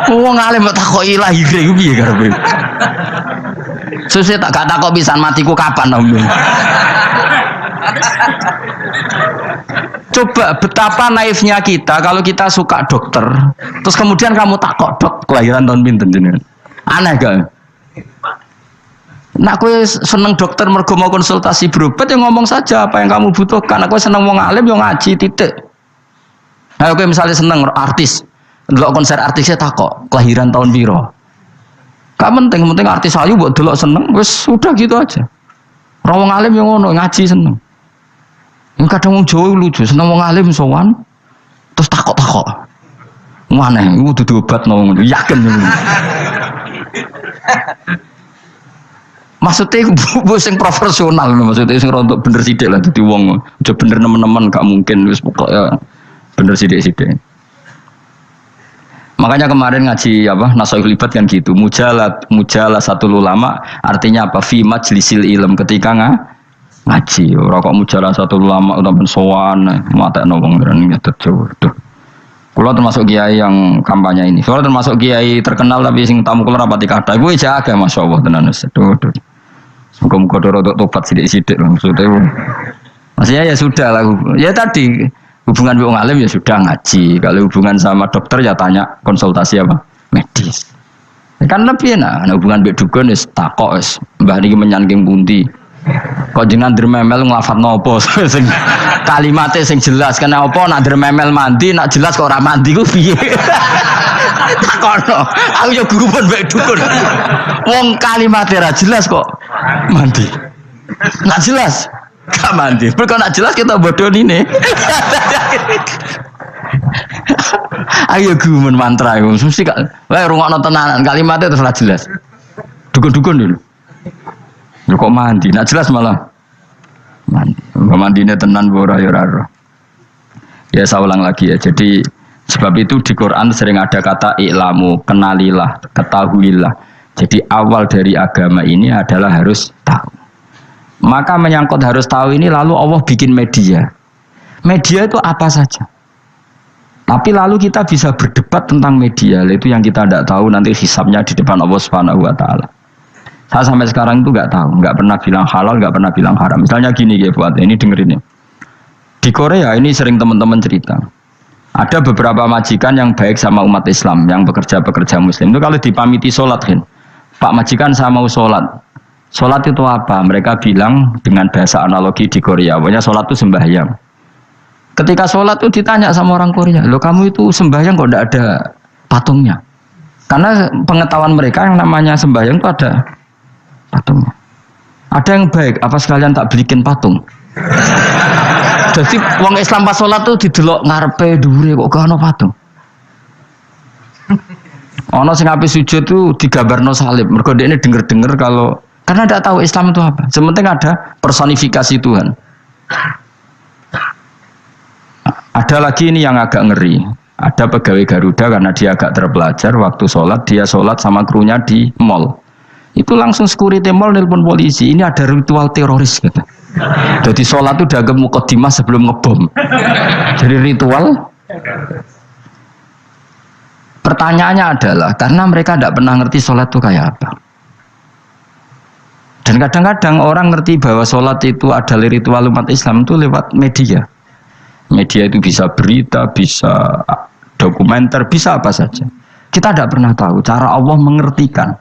Wong alim kok takoki lahir iku piye karepe? Susah tak gak takok pisan matiku kapan, Om. Coba betapa naifnya kita kalau kita suka dokter, terus kemudian kamu takok, Dok, kelahiran tahun pinten jenengan? Aneh gak? Nak kowe seneng dokter mergo mau konsultasi berobat ya ngomong saja apa yang kamu butuhkan. Aku seneng wong alim yo ngaji titik. Nah, kowe misalnya seneng artis, delok konser artisnya takok kelahiran tahun piro. Gak penting artis ayu mbok delok seneng wis udah gitu aja. Ora wong alim yo ngono ngaji seneng. Yang kadang wong Jawa lucu, seneng wong alim sowan terus takok-takok. Aneh, iku dudu obat ngono, yakin ngono. Maksudnya bu sing profesional, maksudnya sing rontok bener sidik lah, jadi wong aja bener nemen-nemen gak mungkin wis pokoknya bener sidik-sidik. Makanya kemarin ngaji apa Nasoih Libat kan gitu, mujalah satu ulama artinya apa? Fi majlisil ilm, ketika ngaji, ora kok mujalah satu ulama utawa sowan matekno wong ngene terjauh. Kulo termasuk kiai yang kampanye ini. Soalnya termasuk kiai terkenal tapi sing tamu kulo rapati kathah. Iku jaga masyaallah tenan wis. Muga-muga rodok tobat sithik-sithik maksudnya. Maksudnya ya sudah lah. Ya tadi hubungan wong alim ya sudah ngaji. Kalau hubungan sama dokter ya tanya konsultasi apa? Medis. Kan lebih enak. Nah, hubungan mbek dukun wis takok wis. Mbah niki menyangking pundi. Kok jenengan dermemel nglafadzno apa sing kalimate sing jelas kena apa nak dermemel mandi nak jelas kok ora mandi ku piye takono aku yo guru pun mbek dukun wong kalimate ra jelas kok mandi nak jelas gak mandi kok nak jelas kita bodoh ini ayo guru mantra iku mesti gak wae rungokno tenanan kalimate terus ra jelas dukun-dukun dulu. Lho kok mandi, nak jelas malah mandi. Mandine tenan ora ya ora. Ya saya ulang lagi ya. Jadi sebab itu di Quran sering ada kata i'lamu, kenalilah, ketahuilah. Jadi awal dari agama ini adalah harus tahu. Maka menyangkut harus tahu ini lalu Allah bikin media. Media itu apa saja. Tapi lalu kita bisa berdebat tentang media, itu yang kita tidak tahu nanti hisabnya di depan Allah Subhanahu wa taala. Saya sampai sekarang itu nggak tahu, nggak pernah bilang halal, nggak pernah bilang haram. Misalnya gini ya buat ini dengerin ya. Di Korea ini sering teman-teman cerita. Ada beberapa majikan yang baik sama umat Islam, yang bekerja Muslim. Itu kalau dipamiti sholat kan, Pak majikan saya mau sholat. Sholat itu apa? Mereka bilang dengan bahasa analogi di Korea, pokoknya sholat itu sembahyang. Ketika sholat itu ditanya sama orang Korea, loh kamu itu sembahyang kok tidak ada patungnya? Karena pengetahuan mereka yang namanya sembahyang itu ada patungnya. Ada yang baik, apa sekalian tak belikin patung? Jadi wong Islam pas sholat tuh didelok ngarepe dhuwure kok gak ono patung. Ono sing ape sujud tuh digambarno salib. Mergo dekne denger-denger kalau karena tidak tahu Islam itu apa. Sementing ada personifikasi Tuhan. Ada lagi ini yang agak ngeri. Ada pegawai Garuda karena dia agak terpelajar waktu sholat dia sholat sama krunya di mall. Itu langsung security mall nelpon polisi. Ini ada ritual teroris gitu. Jadi sholat itu dianggap mukadimah sebelum ngebom. Jadi ritual. Pertanyaannya adalah karena mereka tidak pernah ngerti sholat itu kayak apa. Dan kadang-kadang orang ngerti bahwa sholat itu adalah ritual umat Islam itu lewat media. Media itu bisa berita, bisa dokumenter, bisa apa saja. Kita tidak pernah tahu cara Allah mengertikan.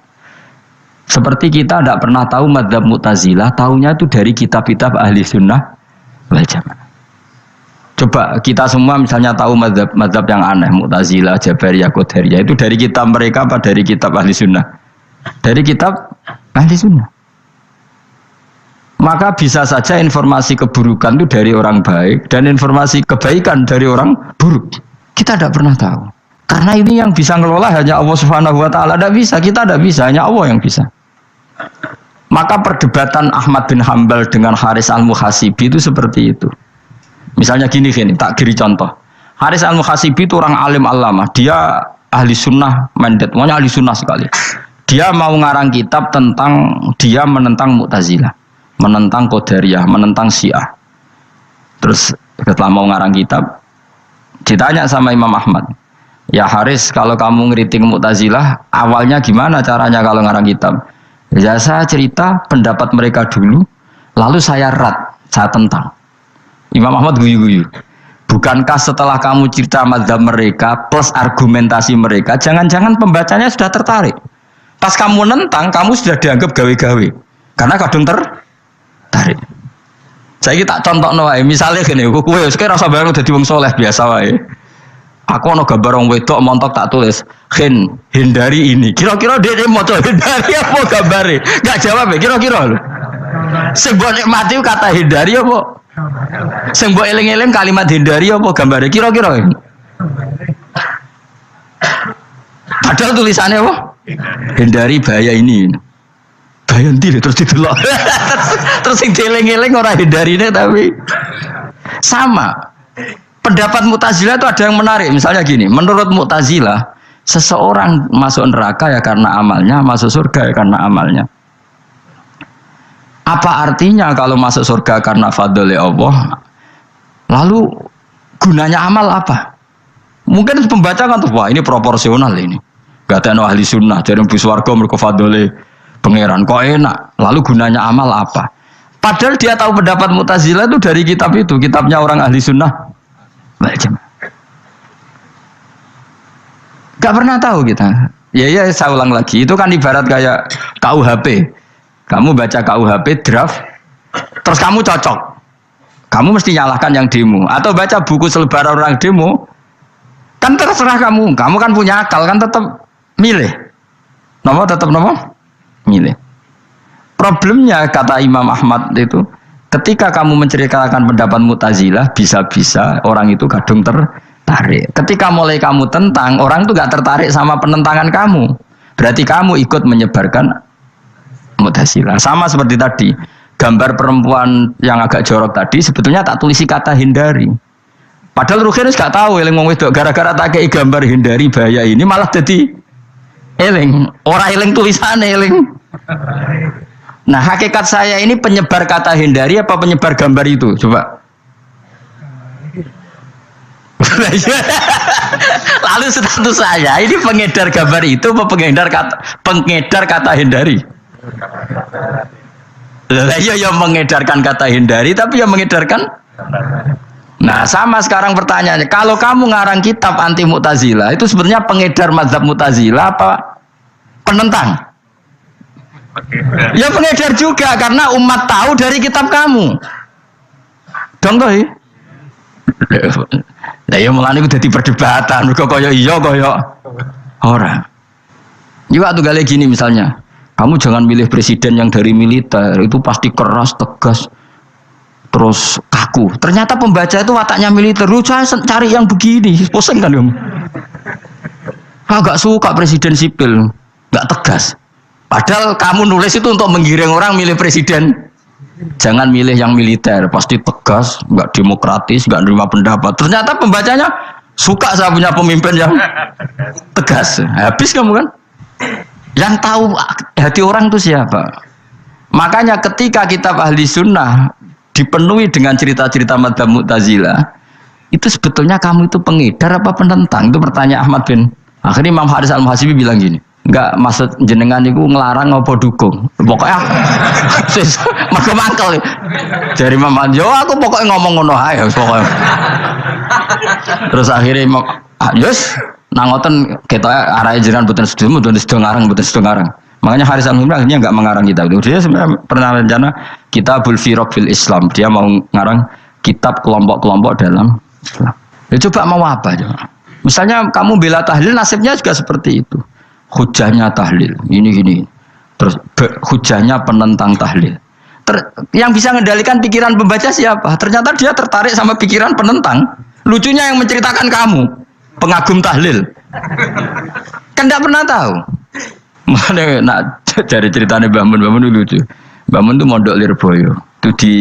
Seperti kita tidak pernah tahu madzhab Mu'tazilah, tahunya itu dari kitab-kitab ahli sunnah wal jamaah. Coba kita semua misalnya tahu madzhab yang aneh, Mu'tazilah, Jabariyah, Qadariyah, itu dari kitab mereka apa dari kitab ahli sunnah? Dari kitab ahli sunnah. Maka bisa saja informasi keburukan itu dari orang baik dan informasi kebaikan dari orang buruk. Kita tidak pernah tahu. Karena ini yang bisa ngelola hanya Allah Subhanahu wa taala. Tidak bisa, kita tidak bisa, hanya Allah yang bisa. Maka perdebatan Ahmad bin Hambal dengan Haris al-Muhasibi itu seperti itu. Misalnya gini, tak kiri contoh. Haris al-Muhasibi itu orang alim alama. Dia ahli sunnah mandat, pokoknya ahli sunnah sekali. Dia mau ngarang kitab tentang dia menentang Mu'tazilah, menentang Qadariyah, menentang Syiah. Terus setelah mau ngarang kitab, ditanya sama Imam Ahmad, ya Haris, kalau kamu ngeritik Mu'tazilah, awalnya gimana caranya kalau ngarang kitab? Ya saya cerita pendapat mereka dulu, lalu saya saya tentang. Imam Ahmad guyu-guyu. Bukankah setelah kamu cerita mazhab mereka plus argumentasi mereka, jangan-jangan pembacanya sudah tertarik. Pas kamu nentang, kamu sudah dianggap gawe-gawe. Karena kadung tertarik. Saya tak contoh wae, misalnya gini, kowe sekarang rasa bareng dadi wong soleh biasa wae. Aku ana gambar wong wedok montok tak tulis, hindari ini. Kira-kira dia maca hindari apa gambare? Enggak jawab ya, kira-kira lho. Sing mbok nikmati kata hindari apa? Sing mbok eling-eling kalimat hindari apa gambare? Kira-kira. Padahal tulisannya apa? Hindari bahaya ini. Bahaya ndi terus didelok. Terus sing dieling-eling ora hindarine tapi sama. Pendapat Mu'tazilah itu ada yang menarik. Misalnya gini, menurut Mu'tazilah, seseorang masuk neraka ya karena amalnya, masuk surga ya karena amalnya. Apa artinya kalau masuk surga karena fadli Allah? Lalu gunanya amal apa? Mungkin pembaca kan tuh, wah ini proporsional ini. Gak ada ahli sunnah, jadi bus warga mereka fadli pangeran. Kok enak? Lalu gunanya amal apa? Padahal dia tahu pendapat Mu'tazilah itu dari kitab itu, kitabnya orang ahli sunnah. Gak pernah tahu kita. Ya saya ulang lagi. Itu kan ibarat kayak KUHP. Kamu baca KUHP draft, terus kamu cocok. Kamu mesti nyalahkan yang demo. Atau baca buku selebaran orang demo, kan terserah kamu. Kamu kan punya akal, kan tetap milih. Tetap milih. Problemnya kata Imam Ahmad itu, ketika kamu menceritakan pendapat Mu'tazilah, bisa-bisa orang itu kadung tertarik. Ketika mulai kamu tentang, orang itu gak tertarik sama penentangan kamu. Berarti kamu ikut menyebarkan Mu'tazilah. Sama seperti tadi, gambar perempuan yang agak jorok tadi, sebetulnya tak tulisi kata hindari. Padahal Rukin gak tahu, eling wong wedok gara-gara tak kei gambar hindari bahaya ini, malah jadi eling. Orang eling tulisannya eling. Nah hakikat saya ini penyebar kata hindari apa penyebar gambar itu? Coba. Lalu status saya ini pengedar gambar itu apa pengedar kata hindari? Iya yang mengedarkan kata hindari tapi yang mengedarkan. Nah sama sekarang pertanyaannya, kalau kamu ngarang kitab anti Mu'tazilah itu sebenarnya pengedar mazhab Mu'tazilah apa penentang? Ya pengedar juga karena umat tahu dari kitab kamu. Dong toh? Lah ya mulane ku dadi perdebatan, mergo kaya iya kaya ora. Juga tuh gale gini misalnya, kamu jangan milih presiden yang dari militer, itu pasti keras, tegas, terus kaku. Ternyata pembaca itu wataknya militer, lu cari yang begini, pusing kan kamu. Agak suka presiden sipil, nggak tegas. Padahal kamu nulis itu untuk menggiring orang milih presiden. Jangan milih yang militer, pasti tegas, nggak demokratis, nggak nerima pendapat. Ternyata pembacanya suka saya punya pemimpin yang tegas. Habis kamu kan? Yang tahu hati orang itu siapa? Makanya ketika kitab ahli sunnah dipenuhi dengan cerita-cerita madzhab Mu'tazilah, itu sebetulnya kamu itu pengedar apa penentang? Itu pertanyaan Ahmad bin Akhirnya Imam Haris Al-Muhasibi bilang gini, enggak maksud jenengan itu ngelarang apa dukung. Pokoknya mergo mangkel. Dari Imam Haris, yo aku pokoknya ngomong ngono ae pokoknya. Terus akhirnya Imam Yus nang ngoten ketoke arahe jenengan mboten sedo ngarang. Makanya Haris Al-Muhasibi akhirnya enggak mengarang kitab itu. Dia sebenarnya pernah rencana Kitabul Firaq fil Islam. Dia mau ngarang kitab kelompok-kelompok dalam Islam. Ya coba mau apa coba? Misalnya kamu bela tahlil, nasibnya juga seperti itu. Hujahnya tahlil, ini. Terus hujahnya penentang tahlil. Yang bisa mengendalikan pikiran pembaca siapa? Ternyata dia tertarik sama pikiran penentang. Lucunya yang menceritakan kamu, pengagum tahlil. Kan tidak pernah tahu. Mana nak cari ceritanya Mbah Mun itu lucu. Mbah Mun itu mondok Lirboyo. Itu di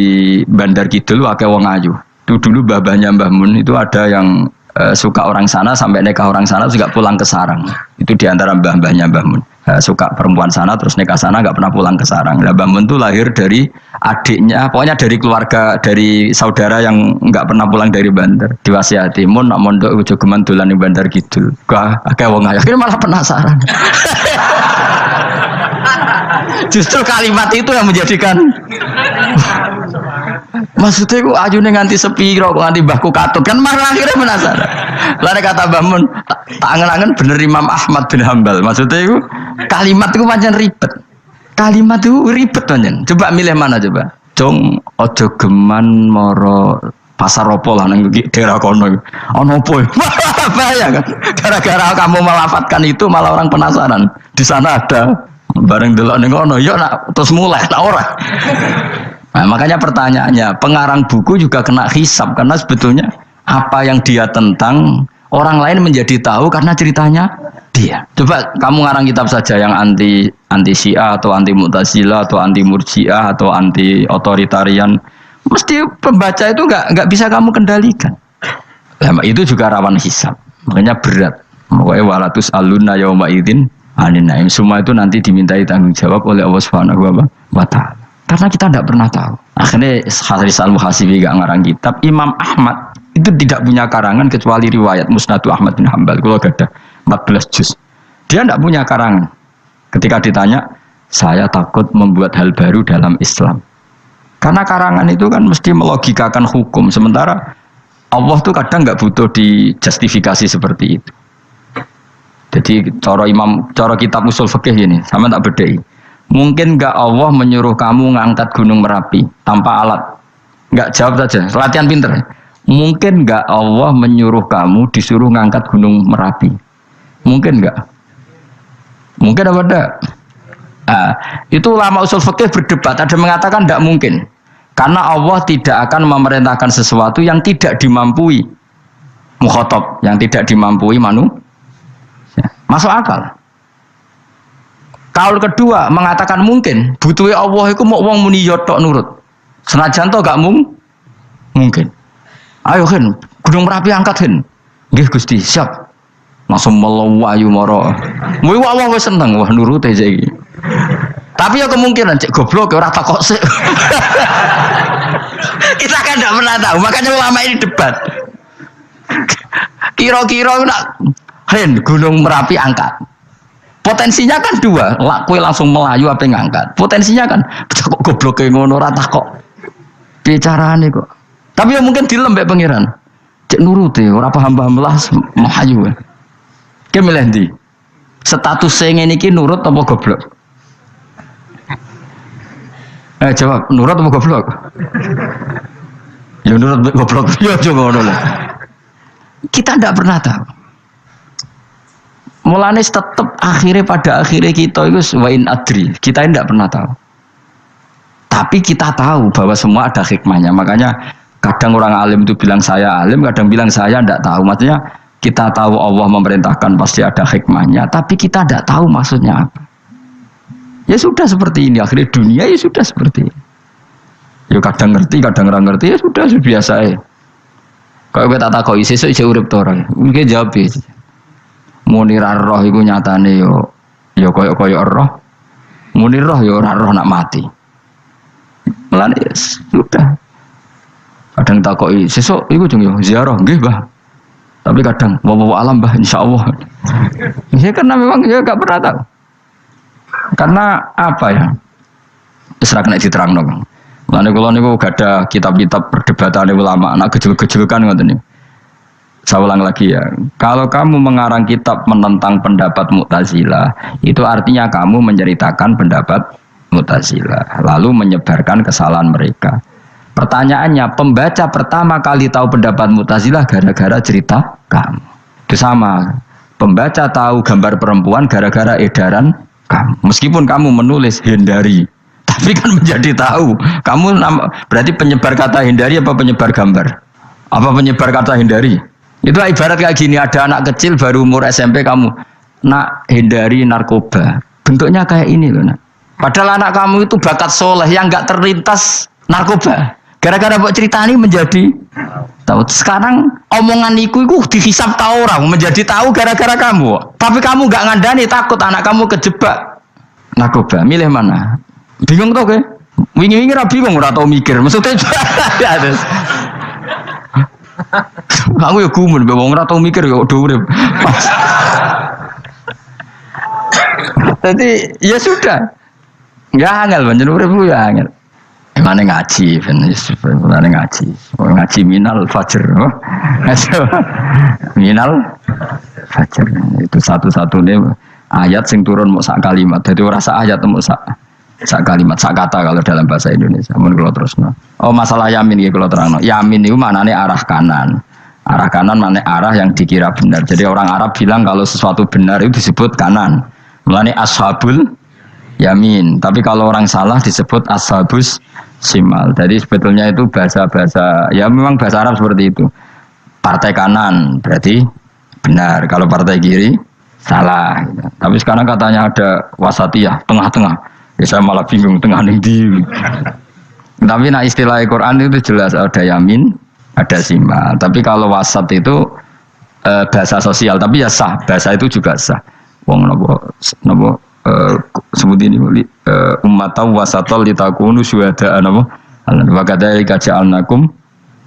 Bandar Kidul akeh wong ayu. Itu dulu babahnya Mbah Mun itu ada yang suka orang sana sampai nikah orang sana juga pulang ke sarang. Itu diantara mbah-mbahnya Mbah Mun. Suka perempuan sana terus nikah sana nggak pernah pulang ke sarang. Nah, Mbah Mun itu lahir dari adiknya, pokoknya dari keluarga, dari saudara yang nggak pernah pulang dari Bandar. Diwasiati mun nak mondok jogeman dolan di Bandar Kidul. Akeh wong ayu. Akhirnya malah penasaran. Justru kalimat itu yang menjadikan maksudnya aku ajune nganti sepiro kok nganti mbahku katut kan malah akhirnya penasaran. Lalu kata Mbah Mun tak angen-angen bener Imam Ahmad bin Hambal. Maksudnya itu kalimat itu pancen ribet. Kalimat itu ribet pancen. Coba milih mana coba? Jong ojo geman moro pasar opo lah nang daerah kono. Ono opo? Bahaya kan. Gara-gara kamu melafatkan itu malah orang penasaran. Di sana ada bareng delok ning kono, yo nak terus mulai nak ora. Nah, makanya pertanyaannya, pengarang buku juga kena hisab karena sebetulnya apa yang dia tentang orang lain menjadi tahu karena ceritanya dia. Coba kamu ngarang kitab saja yang anti Syiah atau anti Mu'tazilah atau anti Murji'ah atau anti otoritarian, mesti pembaca itu nggak bisa kamu kendalikan. Nah, itu juga rawan hisab, makanya berat. Pokoknya walatus aluna yauma idzin anin naim, semua itu nanti dimintai tanggung jawab oleh Allah Subhanahu wa Ta'ala. Karena kita tidak pernah tahu. Akhirnya Haris Al-Muhasibi gak ngarang kitab. Imam Ahmad itu tidak punya karangan kecuali riwayat Musnadu Ahmad bin Hambal. Kalau ada 14 juz. Dia tidak punya karangan. Ketika ditanya, saya takut membuat hal baru dalam Islam. Karena karangan itu kan mesti melogikakan hukum. Sementara Allah tuh kadang nggak butuh dijustifikasi seperti itu. Jadi cara kitab usul fikih ini, sama tak bedai. Mungkin nggak Allah menyuruh kamu ngangkat gunung Merapi tanpa alat? Nggak, jawab saja. Latihan pinter. Mungkin nggak Allah menyuruh kamu disuruh ngangkat gunung Merapi? Mungkin nggak? Mungkin apa enggak? Nah, itu ulama usul fikih berdebat. Ada mengatakan tidak mungkin. Karena Allah tidak akan memerintahkan sesuatu yang tidak dimampui mukhatab, yang tidak dimampui manusia. Masuk akal. Kaul kedua mengatakan mungkin, butuhnya Allah itu mau wong muni yotok nurut. Senajan to gak mungkin. Ayo Hen, Gunung Merapi angkat Hen. Nggih Gusti, siap. Langsung melayu mara. Muwi Allah wis seneng wah nurut aja iki. Tapi ya kemungkinan cek goblok ora takok sik. Kita kan tidak pernah tahu, makanya ulama ini debat. Kira-kira nak Hen, Gunung Merapi angkat. Potensinya kan dua, kue langsung melayu apa ngangkat. Potensinya kan, kok goblok kayak ngono rata kok. Bicarane kok. Tapi ya mungkin dilembek pangeran. Cek nuruti, ora paham-paham lah melayu. Ki milih ndi? Status ngene iki nurut apa goblok? Jawab, nurut apa goblok? Ya nurut goblok. Ya coba ngono lah. Kita tidak pernah tahu. Mulane tetap pada akhirnya kita itu wain adri. Kita tidak pernah tahu. Tapi kita tahu bahwa semua ada hikmahnya. Makanya kadang orang alim itu bilang saya alim, kadang bilang saya tidak tahu. Maksudnya kita tahu Allah memerintahkan pasti ada hikmahnya, tapi kita tidak tahu maksudnya apa. Ya sudah seperti ini. Akhirnya dunia ya sudah seperti ini. Ya kadang ngerti, kadang nggak ngerti. Ya sudah biasa ya. Kalau kita tak tahu sesuk isih urip to orang. Mungkin jawab ya. Munir roh iku nyatane yo koyo roh. Munir roh yo ora roh nak mati. Mulane sudah. Kadang takoki sesuk iku jeng yo ziarah nggih, Mbah. Tapi kadang bawa alam, Mbah, insyaallah. Ya karena memang ya nggak pernah tahu. Karena apa ya? Terserah kena diterang dong. Lalu kalau niku gak ada kitab-kitab perdebatan ulama, nak gejol-gejolkan ngoten niku. Saya ulang lagi ya. Kalau kamu mengarang kitab menentang pendapat Mu'tazilah, itu artinya kamu menceritakan pendapat Mu'tazilah, lalu menyebarkan kesalahan mereka. Pertanyaannya, pembaca pertama kali tahu pendapat Mu'tazilah gara-gara cerita kamu. Itu sama. Pembaca tahu gambar perempuan gara-gara edaran kamu. Meskipun kamu menulis hindari, tapi kan menjadi tahu. Kamu berarti penyebar kata hindari apa penyebar gambar? Apa penyebar kata hindari? Itu ibarat kayak gini, ada anak kecil baru umur SMP kamu nak hindari narkoba. Bentuknya kayak ini loh nak. Padahal anak kamu itu bakat soleh yang nggak terlintas narkoba. Gara-gara buat cerita ini menjadi tahu. Sekarang omongan iku dihisap tahu orang menjadi tahu gara-gara kamu. Tapi kamu nggak ngandani, takut anak kamu kejebak narkoba. Milih mana? Bingung tuh ke? Wingi-wingi ra bingung, ora tau mikir. Maksudnya terus. Kamu ya gumun, wong ora tau mikir ya udah urip. Jadi ya sudah. Enggak angel banjur urip ya angel. Emane ngaji, emane ngaji. Ngaji minal fajr. Minal fajr. Itu satu-satunya ayat sing turun mau sak kalimat. Jadi ora sak ayat mau sak kalimat, sak kata kalau dalam bahasa Indonesia. Mun kula terusno. Oh, masalah yamin iki kula terangno. Yamin itu maknane arah kanan. Arah kanan maknane arah yang dikira benar. Jadi orang Arab bilang kalau sesuatu benar itu disebut kanan. Mulane ashabul yamin. Tapi kalau orang salah disebut ashabus simal. Jadi sebetulnya itu bahasa-bahasa, ya memang bahasa Arab seperti itu. Partai kanan berarti benar, kalau partai kiri salah. Tapi sekarang katanya ada wasatiyah, tengah-tengah. Ya saya malah bingung tengah ning ndi. Tapi nah istilah Al-Qur'an itu jelas ada yamin, ada simal. Tapi kalau wasat itu bahasa sosial, tapi ya sah, bahasa itu juga sah. Wong napa sebut ini ummatan wasatol litakunu syuhada napa wa kadzalika ja'alnakum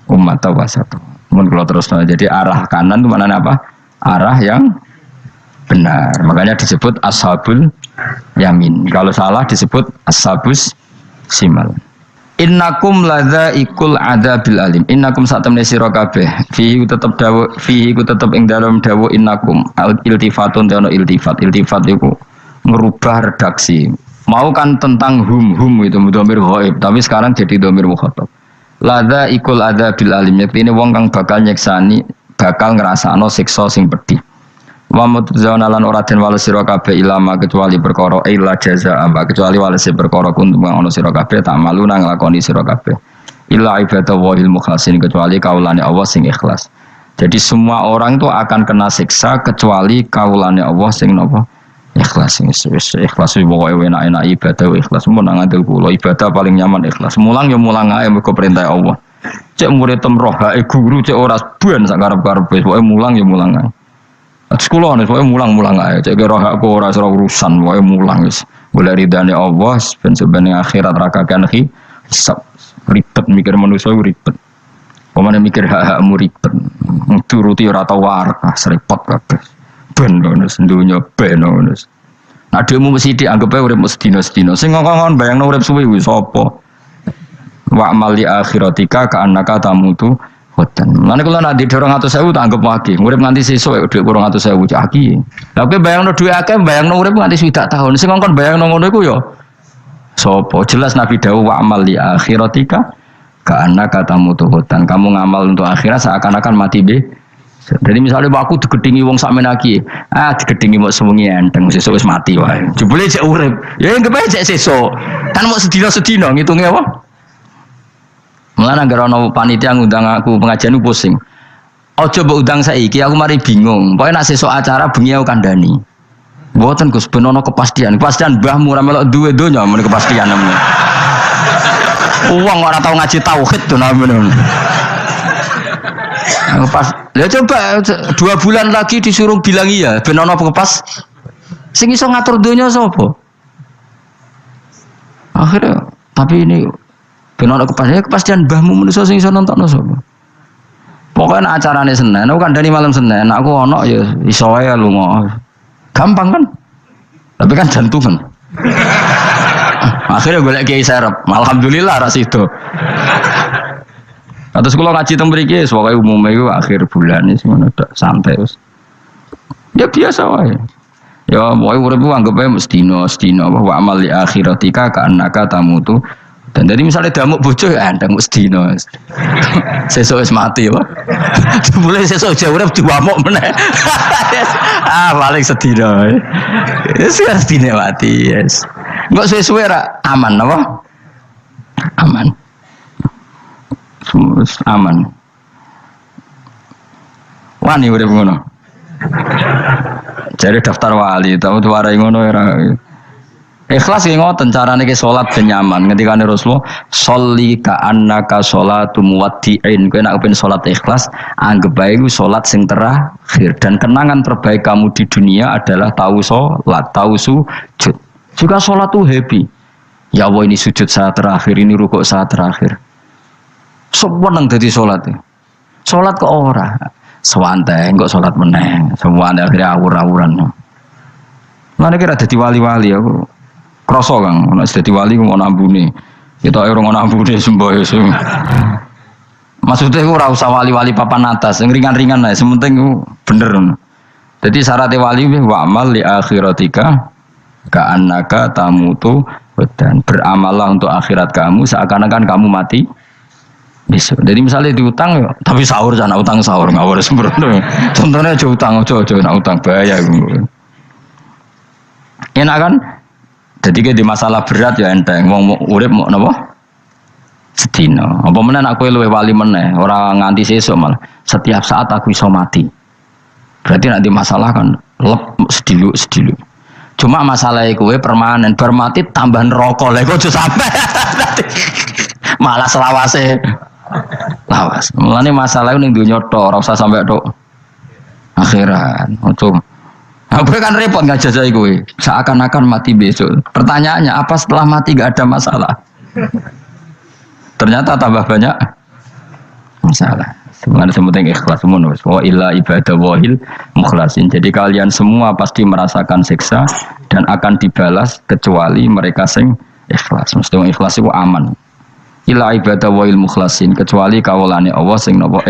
ummatan wasatol. Mun kula terusno, jadi arah kanan itu maknanya apa? Arah yang benar. Makanya disebut ashabul yamin. Kalau salah disebut ashabus simal. Innakum ladzaikul adzabil alim. Innakum satamne sira kabeh fihi tetep dawu, fihi ku tetep ing dalem dawu innakum iltifatun te ono iltifat. Iltifat iku ngerubah redaksi. Mau kan tentang hum itu dhamir ghaib, tapi sekarang jadi dhamir mukhatab. Ladzaikul adzabil alim. Yektine wong kang bakal nyeksani, bakal ngrasakno siksa sing pedih. Wa mutzauna lan ora den wales sira kabeh ilama kecuali perkara illa jazaa kecuali wales perkara kuntum ono sira kabeh tak malu nang nglakoni sira kabeh illa ibadah wahil mukhlasin kecuali kaulane Allah sing ikhlas. Jadi semua orang itu akan kena siksa kecuali kaulane Allah sing napa ikhlas. Sing ikhlas pokoke enak-enak ibadah ikhlas mun nang ngandel kula ibadah paling nyaman ikhlas. Mulang ya mulang ae mergo perintah Allah. Cek murid temroh hae guru cek ora ben sak karep-karepe pokoke mulang ya mulang ae. Sekolah nih, pokoknya mulang-mulang aja. Cek roh aku ora urusan, pokoknya mulang guys. Boleh ridane Allah, sebenarnya akhirat rakakan hisab ribet mikir manusia ribet. Pemane mikir hak-hakmu ribet. Turuti ora tau warak, serepot kabeh. Ben ngono dunya ben ngono. Nah dhewe mesti dianggep ae urip sedina-sedina. Sing ngongkon bayangno urip suwi kuwi sapa? Wa amali akhiratika ka annaka tamutu hoten. Lan kula nek di 200.000 tak anggap wage. Urip nganti sesuk dhuwit 200.000 cak aki. Lah kowe bayangno dhuwit akeh, bayangno urip nganti 20 tahun. Sing ngongkon bayangno ngono iku ya sapa? Jelas Nabi dawuh wa amal li akhiratika ka annaka tamutu hoten. Kamu ngamal untuk akhirat seakan-akan mati be. Jadi misalnya aku digedingi wong sak menaki, digedingi mbok sewengi enteng sesuk wis mati wae. Jebule cek urip. Ya anggap ae cek sesuk. Kan mau sedina-sedina ngitunge apa? Mulane anggere ana panitia ngundang aku pengajian pusing. Aja mbok undang saiki aku mari bingung. Pokoke nek sesuk acara bengi aku kandhani. Mboten Gus ben ana kepastian. Kepastian mbahmu ora melok duwe donya men kepastian namanya. Wong ora tau ngaji tauhid to namanya. Pas ya coba 2 bulan lagi disuruh bilang iya ben ana kepas. Sing iso ngatur donya sapa? Akhirnya tapi ini ben ana kepastian mbahmu manusa sing iso nontonno sapa? Pokoknya acarane Senin, aku kandhani malam Senin, aku ono ya iso wae lunga. Gampang kan? Tapi kan jantungan. Akhirnya golek kiai serep. Alhamdulillah ras itu. Terus kalau ngaji teng mriki wis pokoke umume iku akhir bulan wis ngono tok santai wis. Ya biasa wae. Ya pokoke urip ku anggap ae mesti wa amal li akhiratika ka annaka tamutu. Dan jadi misalnya damuk bojo ya ndang mesti dino. Sesuk wis mati lho. Boleh sesuk jauh urip diwamuk meneh. Paling sedina. Wis sedine mati, yes. Enggak suwe-suwe ra aman apa? Aman. Aman. Wani urip ngono. Jadi daftar wali, tahu warai ngono ora. Ikhlas ki ngoten carane ki salat ben nyaman. Ngendikane Rasulullah, "Sholli ka annaka sholatu muwaddi'in." Kowe nek pengen salat ikhlas, anggap bae iku salat sing terakhir dan kenangan terbaik kamu di dunia adalah tahu salat, tahu sujud. Juga salat tuh happy. Ya Allah ini sujud saat terakhir, ini rukuk saat terakhir. Seneng dadi salat. Salat kok ora. Sewantai kok salat meneh. Semua akhirnya awur-awuran. Lah nek ora dadi wali-wali aku kroso Kang, nek dadi wali ku ono ambune. Kita ora ono ambune semboyo. Maksudnya ku ora usah wali-wali papan atas, sing ringan-ringan ae, sementing ku bener. Jadi syarat wali wa amal li akhiratika ka annaka tamutu dan beramallah untuk akhirat kamu seakan-akan kamu mati besok. Jadi misalnya diutang ya, tapi sahur jangan utang sahur ngawur sembrono. Contohnya aja utang, aja nak utang bahaya. Enak kan? Jadi kayak di masalah berat ya enteng. Wong urip mau napa? Sedina. Apa meneh aku luwih wali meneh, ora nganti sesuk malah. Setiap saat aku iso mati. Berarti nek di masalah kan lep sedilu. Cuma masalahnya kowe permanen bar mati tambah neraka. Lha kok aja sampe. Malah selawase. Lawas. Mulane masalah ning donya tok, ora usah sampe tok akhirat. Ojo. Aku kan repot ngajajai kowe. Seakan-akan mati besok. Pertanyaannya apa setelah mati gak ada masalah? Ternyata tambah banyak masalah. Sebenarnya semuanya ikhlas semua. Wa illa ibadah wahil mukhlasin. Jadi kalian semua pasti merasakan siksa dan akan dibalas kecuali mereka sing ikhlas. Mesti ikhlas itu aman. Illa ibadah wahil mukhlasin kecuali kawulane Allah sing napa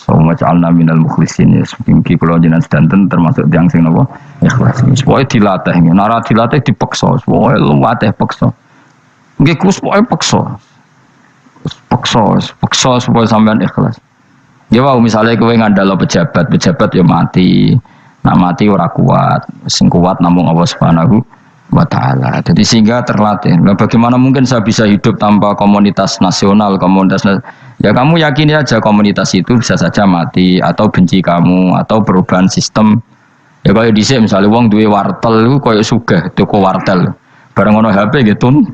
Allahumma ja'alna minal mukhlisin ya mungkin kula jenengan sedanten termasuk tiyang sing napa ikhlas. Pokoke dilatih, nek dilatih dipaksa, pokoke luwateh paksa. Nggih Gus pokoke paksa supaya sampean ikhlas. Ya wae misale kowe ngandalo pejabat ya mati. Nak mati ora kuat, sing kuat namung Allah Subhanahu wa taala. Jadi sehingga terlatih. Nah, bagaimana mungkin saya bisa hidup tanpa komunitas nasional, ya kamu yakini aja komunitas itu bisa saja mati atau benci kamu atau perubahan sistem. Ya kayak dhisik misalnya wong duwe wartel iku koyo sugih toko wartel. Bareng ono HP gitu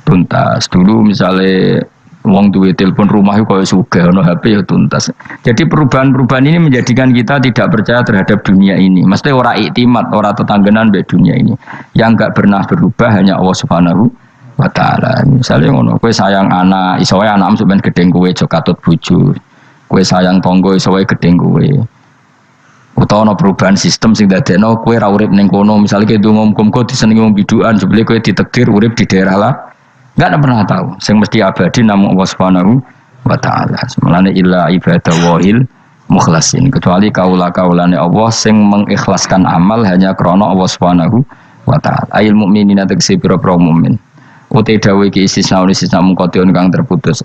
tuntas. Dulu misalnya wong duwe telepon rumah itu koyo sugih ono HP ya tuntas. Jadi perubahan-perubahan ini menjadikan kita tidak percaya terhadap dunia ini. Mesti ora iktimat, ora tetanggenan mbek dunia ini. Yang enggak pernah berubah hanya Allah Subhanahu wa taala. Misalnya ngono, kowe sayang anak, iso wae anakmu sampeyan gedeng kowe aja katut bojo. Kowe sayang tangga iso wae gedeng kowe. Utawa ana perubahan sistem sing dadekno kowe ra urip ning kono, misale kowe ndonga muga-muga disenengi wong bidukan, jebule kowe ditakdir urip di daerah lah. Enggak pernah tahu. Sing mesti abadi namung Allah Subhanahu wa taala. Semelane illa ibadah wahil mukhlasin. Kecuali kaula-kaulane Allah sing mengikhlaskan amal hanya krana Allah Subhanahu wa taala. Ail mukminina tegese pira-pira mukmin. Utai dawe ki istisna mungkotion kang terputus.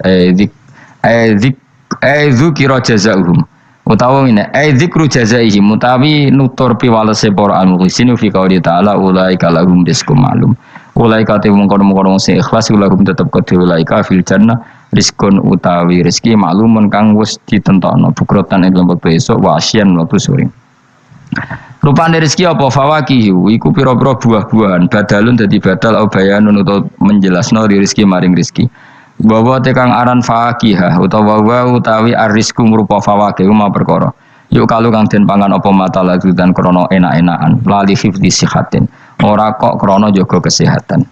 Dzikra jazaahum. Utawa ngene, dzikru jazaihim utawi nutur piwalese para al-mukhlisin fi qouli ta'ala ulaika lahum rizqum ma'lum. Ulaika te mungkon-mungkon sing ikhlas lahum tetep kedhe ulaika fil jannah rizqun utawi rezeki ma'lumun kang wis ditentokno bukrotan ing lembek besok wa asyan waktu sore. Rupane rezeki apa fawakihu iku pira-pira buah-buahan badalun dadi badal au bayanun utawa menjelasno rezeki maring rezeki. Bahwa tekang aran fakihah utawa utawi arisku merupa fawakih ma perkara. Yuk kalau kang den pangan apa mata lagu dan krono enak-enakan lali hifdzi sihatin. Ora kok krono jaga kesehatan.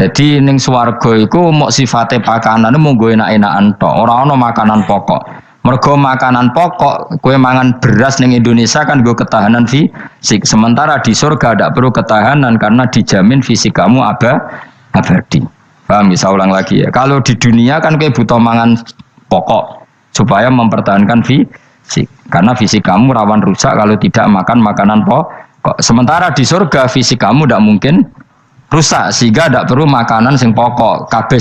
Jadi ning swarga iku mok sifate pakanane mung nggo enak-enakan tok, ora ana makanan pokok. Mergo makanan pokok, kowe mangan beras ning Indonesia kan nggo ketahanan fisik. Sementara di surga tidak perlu ketahanan karena dijamin fisik kamu abadi. Paham bisa ulang lagi ya. Kalau di dunia kan kowe butuh mangan pokok supaya mempertahankan fisik. Karena fisik kamu rawan rusak kalau tidak makan makanan pokok. Sementara di surga fisik kamu tidak mungkin rusak sehingga tidak perlu makanan sing pokok kabeh